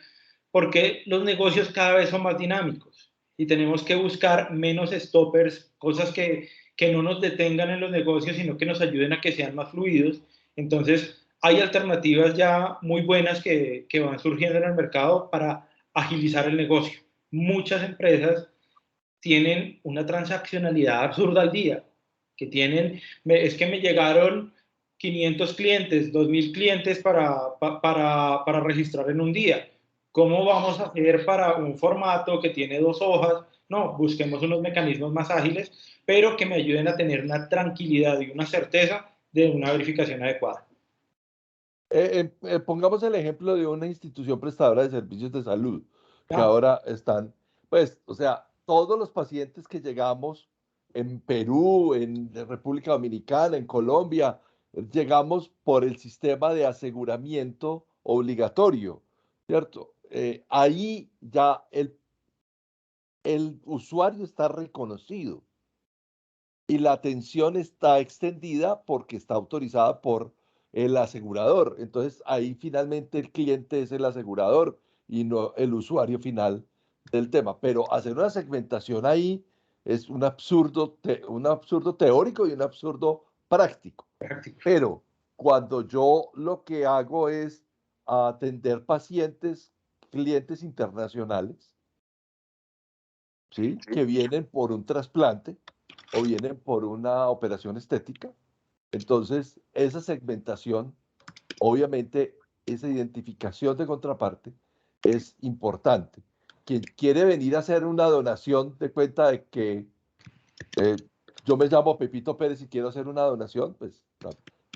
porque los negocios cada vez son más dinámicos y tenemos que buscar menos stoppers, cosas que no nos detengan en los negocios, sino que nos ayuden a que sean más fluidos. Entonces, hay alternativas ya muy buenas que van surgiendo en el mercado para agilizar el negocio. Muchas empresas tienen una transaccionalidad absurda al día, es que me llegaron 500 clientes, 2000 clientes para registrar en un día. ¿Cómo vamos a hacer para un formato que tiene 2 hojas? No, busquemos unos mecanismos más ágiles, pero que me ayuden a tener una tranquilidad y una certeza de una verificación adecuada. Pongamos el ejemplo de una institución prestadora de servicios de salud, que Ah. ahora están, pues, o sea, todos los pacientes que llegamos en Perú, en República Dominicana, en Colombia, llegamos por el sistema de aseguramiento obligatorio, ¿cierto? Ahí ya el usuario está reconocido y la atención está extendida porque está autorizada por el asegurador. Entonces ahí finalmente el cliente es el asegurador y no el usuario final del tema. Pero hacer una segmentación ahí es un absurdo teórico y un absurdo práctico. Pero cuando yo lo que hago es atender pacientes, clientes internacionales, ¿sí? Que vienen por un trasplante o vienen por una operación estética. Entonces, esa segmentación, obviamente, esa identificación de contraparte es importante. quien quiere venir a hacer una donación, de cuenta de que yo me llamo Pepito Pérez y quiero hacer una donación, pues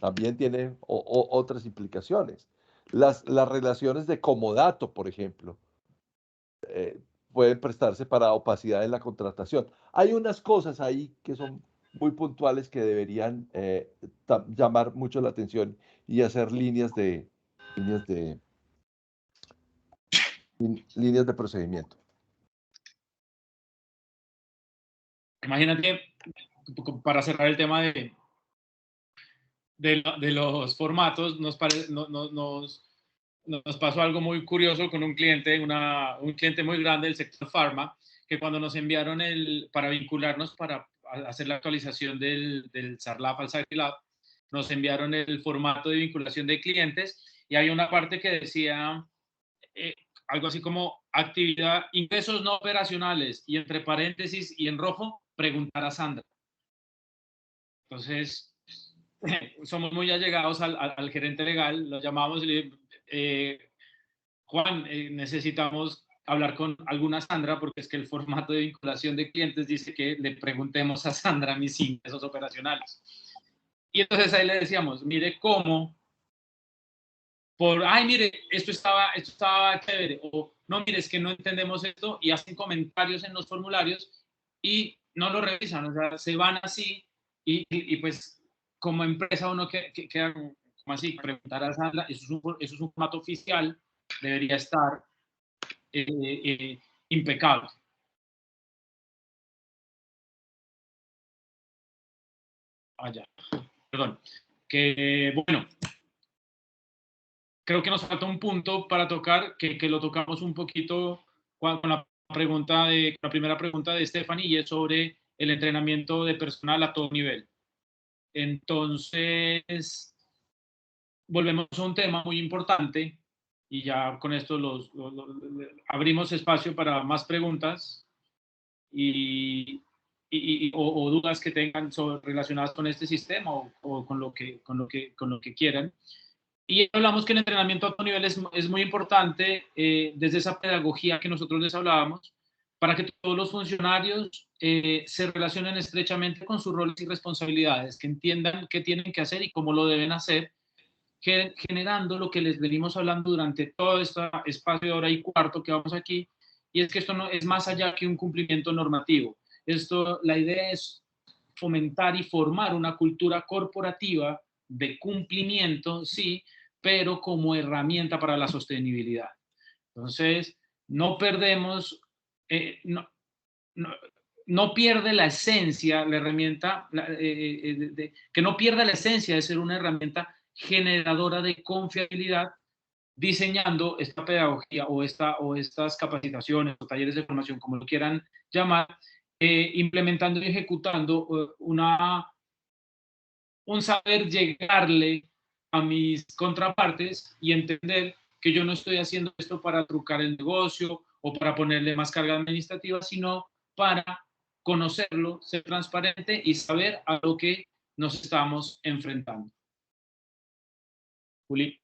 también tiene otras implicaciones. Las relaciones de comodato, por ejemplo, pueden prestarse para opacidad en la contratación. Hay unas cosas ahí que son muy puntuales que deberían llamar mucho la atención y hacer líneas de procedimiento. Imagínate, para cerrar el tema de los formatos, nos pasó algo muy curioso con un cliente, un cliente muy grande del sector pharma, que cuando nos enviaron para vincularnos para hacer la actualización del SARLAP al SARLAP, nos enviaron el formato de vinculación de clientes y hay una parte que decía algo así como actividad, ingresos no operacionales, y entre paréntesis y en rojo, preguntar a Sandra. Entonces, somos muy allegados al gerente legal, lo llamamos y le Juan, necesitamos hablar con alguna Sandra porque es que el formato de vinculación de clientes dice que le preguntemos a Sandra mis ingresos operacionales. Y entonces ahí le decíamos, mire cómo, mire, esto estaba chévere, o no, mire, es que no entendemos esto, y hacen comentarios en los formularios y no lo revisan, o sea, se van así y pues como empresa uno queda como así, preguntar a Sandra, eso es un formato oficial, debería estar impecable. Ya. Perdón. Bueno, creo que nos falta un punto para tocar, que lo tocamos un poquito con la primera pregunta de Stephanie, y es sobre el entrenamiento de personal a todo nivel. Entonces, volvemos a un tema muy importante y ya con esto abrimos espacio para más preguntas o dudas que tengan relacionadas con este sistema o con lo que quieran. Y hablamos que el entrenamiento a todo nivel es muy importante desde esa pedagogía que nosotros les hablábamos, para que todos los funcionarios se relacionen estrechamente con sus roles y responsabilidades, que entiendan qué tienen que hacer y cómo lo deben hacer, generando lo que les venimos hablando durante todo este espacio de hora y cuarto que vamos aquí, y es que esto no es más allá que un cumplimiento normativo. La idea es fomentar y formar una cultura corporativa de cumplimiento, sí, pero como herramienta para la sostenibilidad. Entonces, no perdemos, no pierde la esencia, la herramienta, que no pierda la esencia de ser una herramienta generadora de confiabilidad, diseñando esta pedagogía o estas capacitaciones o talleres de formación, como lo quieran llamar, implementando y ejecutando un saber llegarle a mis contrapartes y entender que yo no estoy haciendo esto para trucar el negocio o para ponerle más carga administrativa, sino para conocerlo, ser transparente y saber a lo que nos estamos enfrentando. Juli.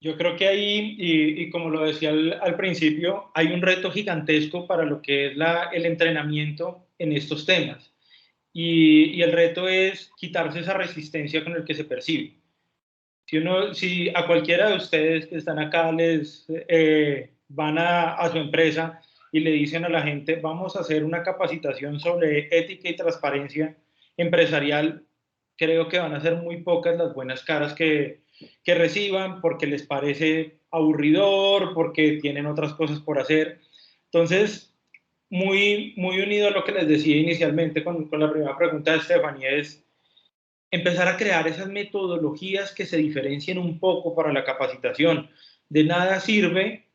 Yo creo que ahí, y como lo decía al principio, hay un reto gigantesco para lo que es el entrenamiento en estos temas. Y el reto es quitarse esa resistencia con el que se percibe. Si a cualquiera de ustedes que están acá les van a su empresa y le dicen a la gente, vamos a hacer una capacitación sobre ética y transparencia empresarial, creo que van a ser muy pocas las buenas caras que reciban, porque les parece aburridor, porque tienen otras cosas por hacer. Entonces, muy unido a lo que les decía inicialmente con la primera pregunta de Stephanie, es empezar a crear esas metodologías que se diferencien un poco para la capacitación. De nada sirve,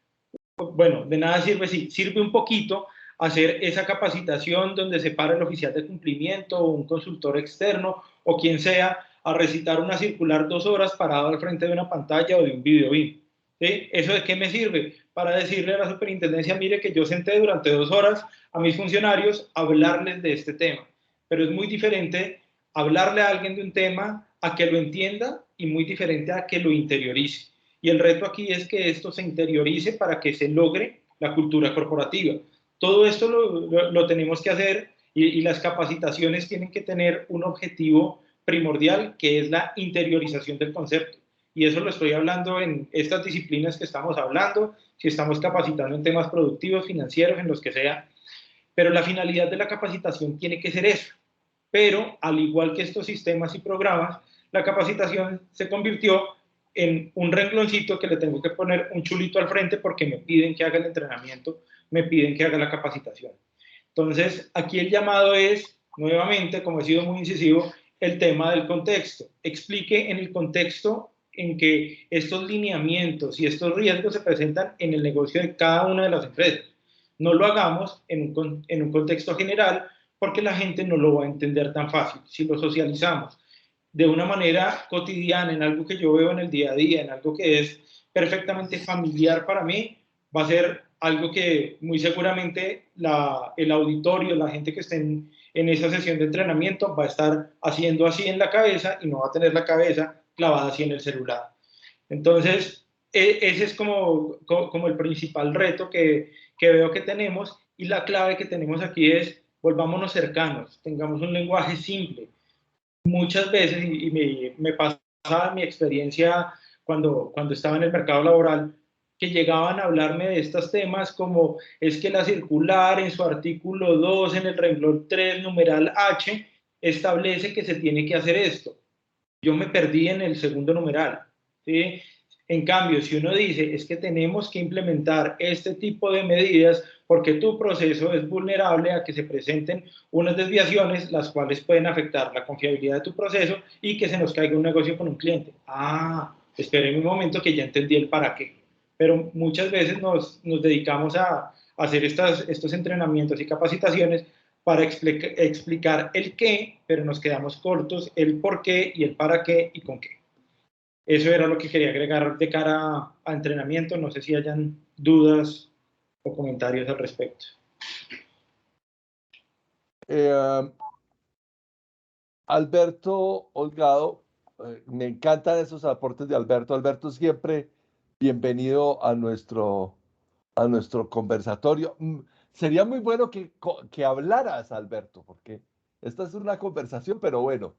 sí, sirve un poquito hacer esa capacitación donde se para el oficial de cumplimiento o un consultor externo o quien sea a recitar una circular 2 horas parado al frente de una pantalla o de un video BIM. ¿Sí? ¿Eso de qué me sirve? Para decirle a la superintendencia, mire que yo senté durante 2 horas a mis funcionarios a hablarles de este tema. Pero es muy diferente hablarle a alguien de un tema a que lo entienda y muy diferente a que lo interiorice. Y el reto aquí es que esto se interiorice para que se logre la cultura corporativa. Todo esto lo tenemos que hacer y las capacitaciones tienen que tener un objetivo primordial, que es la interiorización del concepto. Y eso lo estoy hablando en estas disciplinas que estamos hablando, si estamos capacitando en temas productivos, financieros, en los que sea. Pero la finalidad de la capacitación tiene que ser eso. Pero, al igual que estos sistemas y programas, la capacitación se convirtió en un rengloncito que le tengo que poner un chulito al frente porque me piden que haga el entrenamiento, me piden que haga la capacitación. Entonces, aquí el llamado es, nuevamente, como he sido muy incisivo, el tema del contexto. Explique en el contexto en que estos lineamientos y estos riesgos se presentan en el negocio de cada una de las empresas. No lo hagamos en un contexto general porque la gente no lo va a entender tan fácil. Si lo socializamos de una manera cotidiana, en algo que yo veo en el día a día, en algo que es perfectamente familiar para mí, va a ser algo que muy seguramente el auditorio, la gente que esté en esa sesión de entrenamiento va a estar haciendo así en la cabeza y no va a tener la cabeza clavada así en el celular. Entonces, ese es como el principal reto que veo que tenemos, y la clave que tenemos aquí es volvámonos cercanos, tengamos un lenguaje simple. Muchas veces, y me pasaba mi experiencia cuando estaba en el mercado laboral, que llegaban a hablarme de estos temas como es que la circular en su artículo 2, en el renglón 3, numeral H, establece que se tiene que hacer esto. Yo me perdí en el segundo numeral, ¿sí? En cambio, si uno dice es que tenemos que implementar este tipo de medidas porque tu proceso es vulnerable a que se presenten unas desviaciones, las cuales pueden afectar la confiabilidad de tu proceso y que se nos caiga un negocio con un cliente. Ah, esperen un momento que ya entendí el para qué. Pero muchas veces nos dedicamos a hacer estos entrenamientos y capacitaciones para explicar el qué, pero nos quedamos cortos el por qué y el para qué y con qué. Eso era lo que quería agregar de cara a entrenamiento. No sé si hayan dudas o comentarios al respecto. Alberto Holgado, me encantan esos aportes de Alberto. Alberto, siempre bienvenido a nuestro conversatorio. Sería muy bueno que hablaras, Alberto, porque esta es una conversación, pero bueno,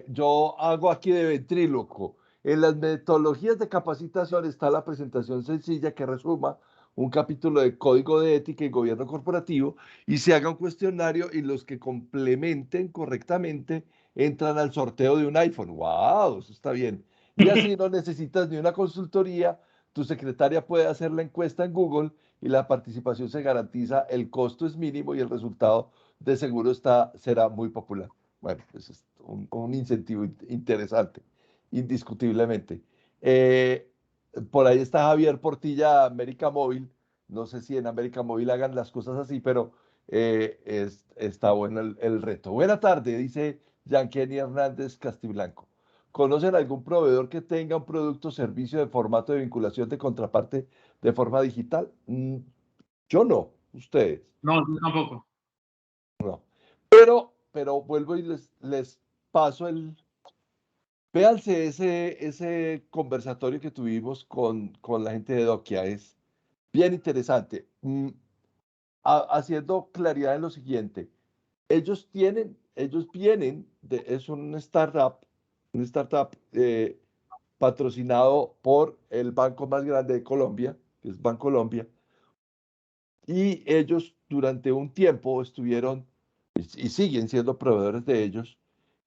yo hago aquí de ventríloco. En las metodologías de capacitación está la presentación sencilla que resuma un capítulo de Código de Ética y Gobierno Corporativo y se haga un cuestionario y los que complementen correctamente entran al sorteo de un iPhone. ¡Wow! Eso está bien. Y así no necesitas ni una consultoría, tu secretaria puede hacer la encuesta en Google y la participación se garantiza, el costo es mínimo y el resultado de seguro será muy popular. Bueno, pues es un incentivo interesante, indiscutiblemente. Por ahí está Javier Portilla, América Móvil. No sé si en América Móvil hagan las cosas así, pero está bueno el reto. Buena tarde, dice Yanqueni Hernández Castiblanco. ¿Conocen algún proveedor que tenga un producto o servicio de formato de vinculación de contraparte de forma digital? Yo no, ustedes. No, yo tampoco. No. Pero vuelvo y les paso Véanse ese conversatorio que tuvimos con la gente de Dokia. Es bien interesante. Haciendo claridad en lo siguiente. Ellos vienen, es un startup patrocinado por el banco más grande de Colombia, que es Bancolombia, y ellos durante un tiempo estuvieron y siguen siendo proveedores de ellos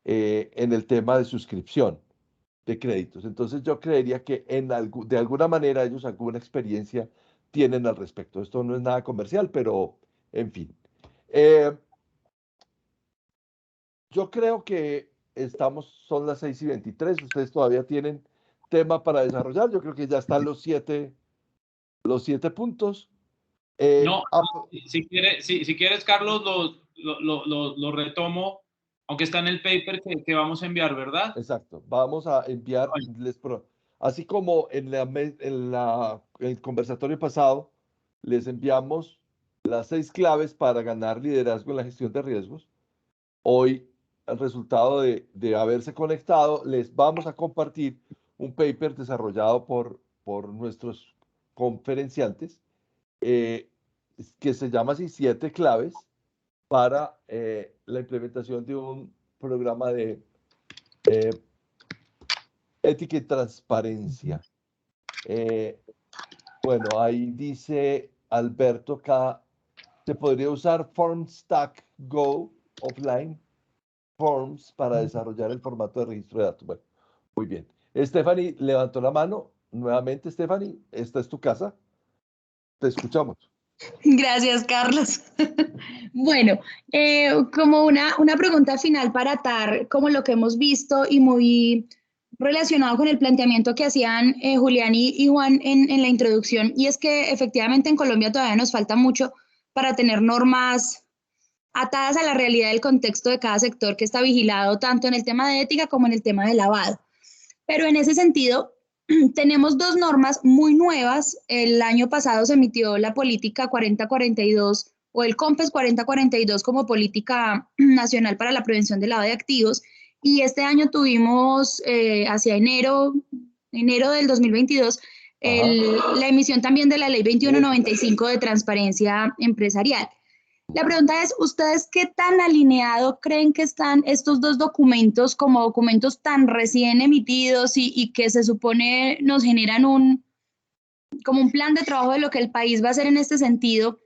en el tema de suscripción de créditos. Entonces yo creería que de alguna manera ellos alguna experiencia tienen al respecto. Esto no es nada comercial, pero en fin. Yo creo que son las 6:23, ustedes todavía tienen tema para desarrollar, yo creo que ya están los siete puntos. No, si quieres, Carlos, lo retomo, aunque está en el paper que vamos a enviar, ¿verdad? Exacto, vamos a enviar, así como en el conversatorio pasado, les enviamos las 6 claves para ganar liderazgo en la gestión de riesgos. Hoy, el resultado de haberse conectado, les vamos a compartir un paper desarrollado por nuestros conferenciantes que se llama así 7 claves para la implementación de un programa de ética y transparencia. Bueno, ahí dice Alberto acá, se podría usar FormStack Go offline Forms para desarrollar el formato de registro de datos. Bueno, muy bien. Stephanie levantó la mano. Nuevamente, Stephanie, esta es tu casa. Te escuchamos. Gracias, Carlos. Bueno, como una pregunta final para atar, como lo que hemos visto y muy relacionado con el planteamiento que hacían Julián y Juan en la introducción, y es que efectivamente en Colombia todavía nos falta mucho para tener normas atadas a la realidad del contexto de cada sector que está vigilado tanto en el tema de ética como en el tema de lavado. Pero en ese sentido, tenemos 2 normas muy nuevas. El año pasado se emitió la política 4042 o el COMPES 4042 como política nacional para la prevención del lavado de activos. Y este año tuvimos hacia enero del 2022 la emisión también de la ley 2195 de transparencia empresarial. La pregunta es, ¿ustedes qué tan alineado creen que están estos 2 documentos como documentos tan recién emitidos y que se supone nos generan como un plan de trabajo de lo que el país va a hacer en este sentido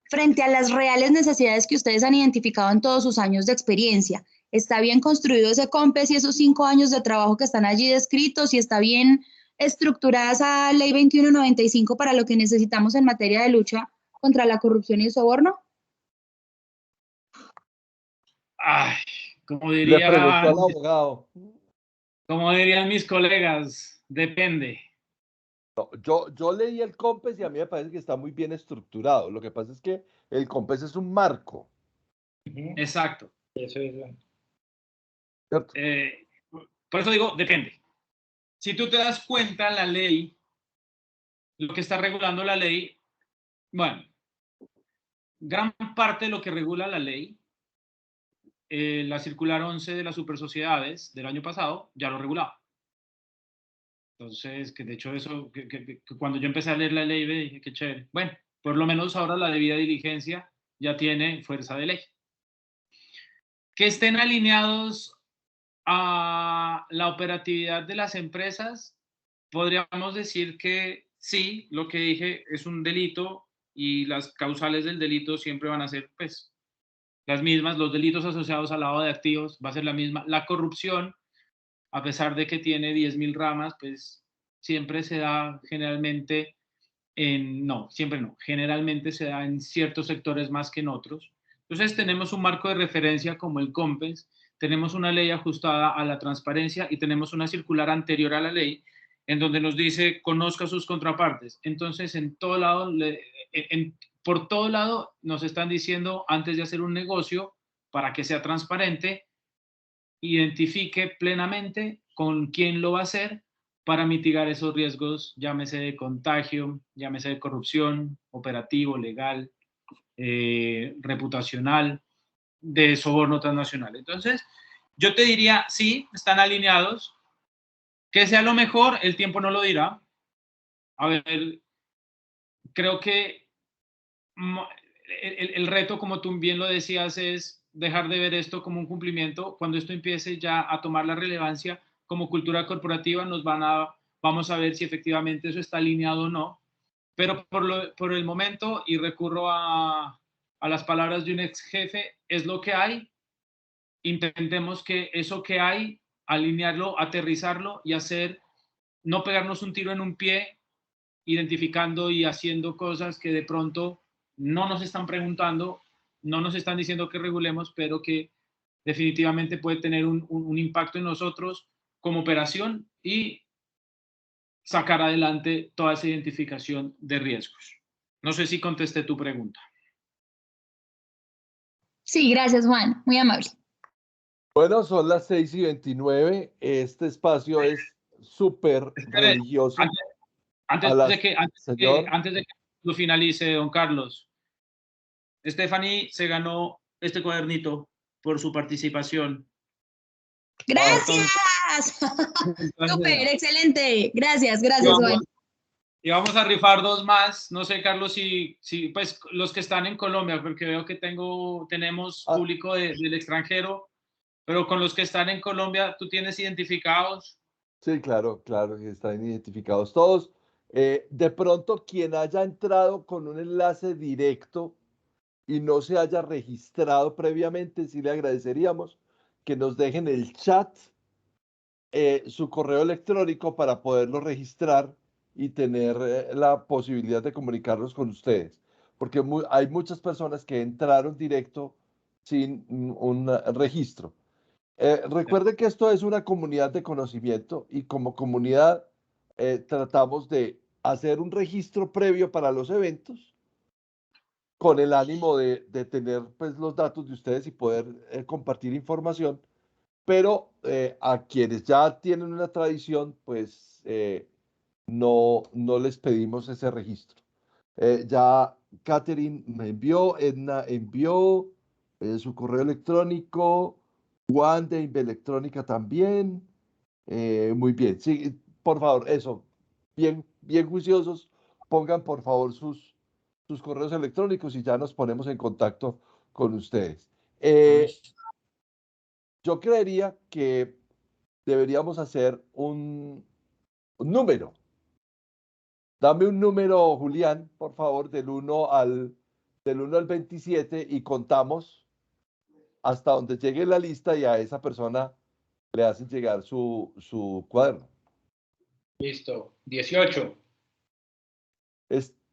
frente a las reales necesidades que ustedes han identificado en todos sus años de experiencia? ¿Está bien construido ese COMPES y esos 5 años de trabajo que están allí descritos y está bien estructurada esa ley 2195 para lo que necesitamos en materia de lucha contra la corrupción y el soborno? Ay, como Le preguntó dirían, al abogado. como dirían mis colegas, depende. No, yo leí el COMPES y a mí me parece que está muy bien estructurado. Lo que pasa es que el COMPES es un marco. Exacto. Eso es. ¿Cierto? Por eso digo, depende. Si tú te das cuenta, la ley, lo que está regulando la ley, bueno, gran parte de lo que regula la ley, la circular 11 de las supersociedades del año pasado, ya lo regulaba. Entonces, que de hecho eso, que cuando yo empecé a leer la ley, me dije, qué chévere. Bueno, por lo menos ahora la debida diligencia ya tiene fuerza de ley. Que estén alineados a la operatividad de las empresas, podríamos decir que sí, lo que dije es un delito y las causales del delito siempre van a ser pues las mismas, los delitos asociados al lavado de activos va a ser la misma. La corrupción, a pesar de que tiene 10.000 ramas, pues siempre se da generalmente generalmente se da en ciertos sectores más que en otros. Entonces tenemos un marco de referencia como el COMPES, tenemos una ley ajustada a la transparencia y tenemos una circular anterior a la ley en donde nos dice conozca sus contrapartes. Entonces en todo lado, por todo lado nos están diciendo antes de hacer un negocio para que sea transparente, identifique plenamente con quién lo va a hacer para mitigar esos riesgos, llámese de contagio, llámese de corrupción, operativo, legal, reputacional, de soborno transnacional. Entonces, yo te diría, sí, están alineados. Que sea lo mejor, el tiempo no lo dirá. A ver, creo que el reto, como tú bien lo decías, es dejar de ver esto como un cumplimiento. Cuando esto empiece ya a tomar la relevancia como cultura corporativa, vamos a ver si efectivamente eso está alineado o no. Pero por el momento, y recurro a las palabras de un ex jefe, es lo que hay. Intentemos que eso que hay, alinearlo, aterrizarlo y no pegarnos un tiro en un pie, identificando y haciendo cosas que de pronto no nos están preguntando, no nos están diciendo que regulemos, pero que definitivamente puede tener un impacto en nosotros como operación y sacar adelante toda esa identificación de riesgos. No sé si contesté tu pregunta. Sí, gracias, Juan. Muy amable. Bueno, son las 6:29. Este espacio es súper religioso. Antes de que lo finalice, don Carlos, Stephanie se ganó este cuadernito por su participación. ¡Gracias! Súper, excelente. Gracias, Juan. Y vamos a rifar dos más. No sé, Carlos, si pues los que están en Colombia, porque veo que tenemos público del extranjero, pero con los que están en Colombia, ¿tú tienes identificados? Sí, claro, claro, que están identificados todos. De pronto, quien haya entrado con un enlace directo y no se haya registrado previamente, sí le agradeceríamos que nos dejen el chat su correo electrónico para poderlo registrar y tener la posibilidad de comunicarnos con ustedes. Porque hay muchas personas que entraron directo sin un registro. Recuerde que esto es una comunidad de conocimiento y como comunidad tratamos de hacer un registro previo para los eventos con el ánimo de tener pues, los datos de ustedes y poder compartir información, pero a quienes ya tienen una tradición, pues no les pedimos ese registro. Ya Catherine me envió, Edna envió su correo electrónico, Juan de Invelectrónica también. Muy bien, sí, por favor, eso, bien, bien juiciosos, pongan por favor sus correos electrónicos y ya nos ponemos en contacto con ustedes. Yo creería que deberíamos hacer un número. Dame un número, Julián, por favor, del 1 al 27 y contamos hasta donde llegue la lista y a esa persona le hacen llegar su cuaderno. Listo. 18.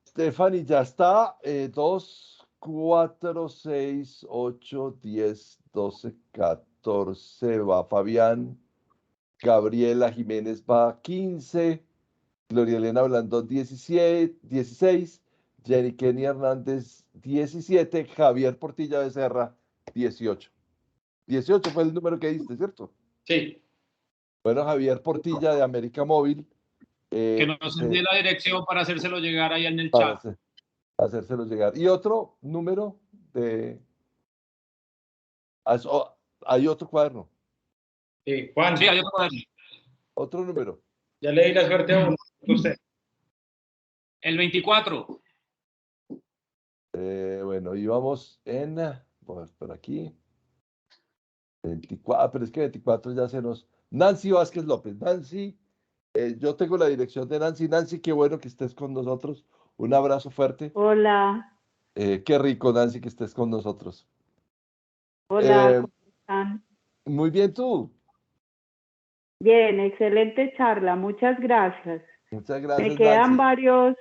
Stephanie ya está. 2, 4, 6, 8, 10, 12, 14. Va Fabián. Gabriela Jiménez va 15. Gloria Elena Blandón 17, 16. Jenny Kenny Hernández 17. Javier Portilla Becerra 18. 18 fue el número que diste, ¿cierto? Sí. Bueno, Javier Portilla de América Móvil. Que nos envíe la dirección para hacérselo llegar ahí en el chat. Hacérselo llegar. Y otro número de... Hay otro cuaderno. Sí, Juan. Sí, hay otro cuaderno. Otro número. Ya le di la suerte a usted. El 24. Bueno, íbamos en... Vamos por aquí. 24, pero es que 24 ya se nos... Nancy Vázquez López. Nancy, yo tengo la dirección de Nancy. Nancy, qué bueno que estés con nosotros. Un abrazo fuerte. Hola. Qué rico, Nancy, que estés con nosotros. Hola, ¿cómo están? Muy bien, ¿tú? Bien, excelente charla, muchas gracias. Muchas gracias, Me quedan Nancy.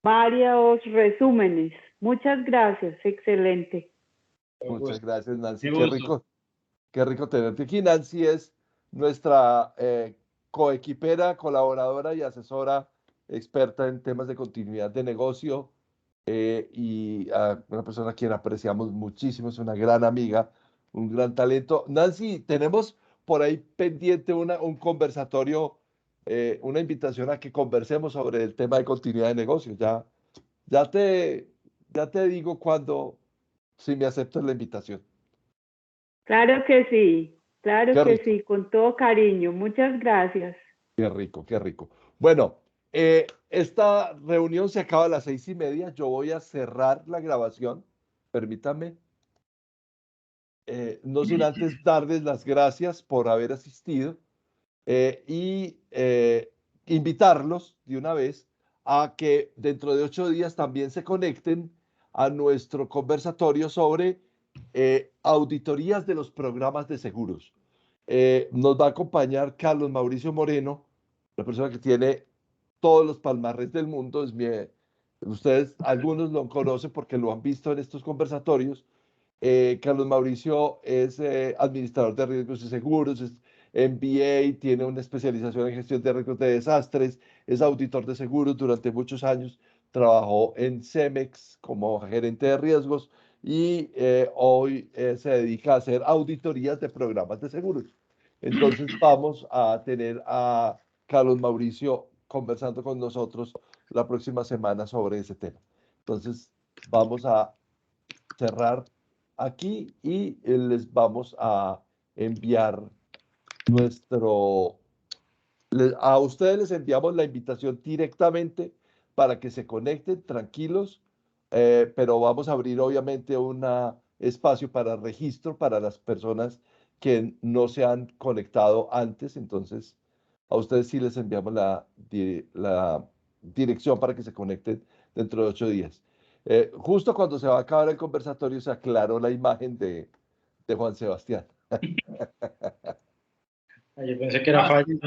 varios resúmenes. Muchas gracias, excelente. Muchas gracias, Nancy. Qué Qué rico tenerte aquí. Nancy es nuestra coequipera, colaboradora y asesora experta en temas de continuidad de negocio y una persona a quien apreciamos muchísimo, es una gran amiga, un gran talento. Nancy, tenemos por ahí pendiente un conversatorio, una invitación a que conversemos sobre el tema de continuidad de negocio. Ya te digo cuando, si me aceptas la invitación. Claro Qué rico. sí, con todo cariño. Muchas gracias. Qué rico, qué rico. Bueno, esta reunión se acaba a las 6:30. Yo voy a cerrar la grabación. Permítanme. No sin antes darles las gracias por haber asistido y invitarlos de una vez a que dentro de 8 días también se conecten a nuestro conversatorio sobre auditorías de los programas de seguros. Nos va a acompañar Carlos Mauricio Moreno, la persona que tiene todos los palmarres del mundo. Ustedes, algunos lo conocen porque lo han visto en estos conversatorios. Carlos Mauricio es administrador de riesgos y seguros, es MBA, tiene una especialización en gestión de riesgos de desastres, es auditor de seguros durante muchos años, trabajó en Cemex como gerente de riesgos y hoy se dedica a hacer auditorías de programas de seguros. Entonces vamos a tener a Carlos Mauricio conversando con nosotros la próxima semana sobre ese tema. Entonces vamos a cerrar aquí y les vamos a enviar nuestro A ustedes les enviamos la invitación directamente para que se conecten tranquilos, pero vamos a abrir obviamente un espacio para registro para las personas que no se han conectado antes. Entonces, a ustedes sí les enviamos la dirección para que se conecten dentro de 8 días. Justo cuando se va a acabar el conversatorio se aclaró la imagen de Juan Sebastián. Yo pensé que era fácil.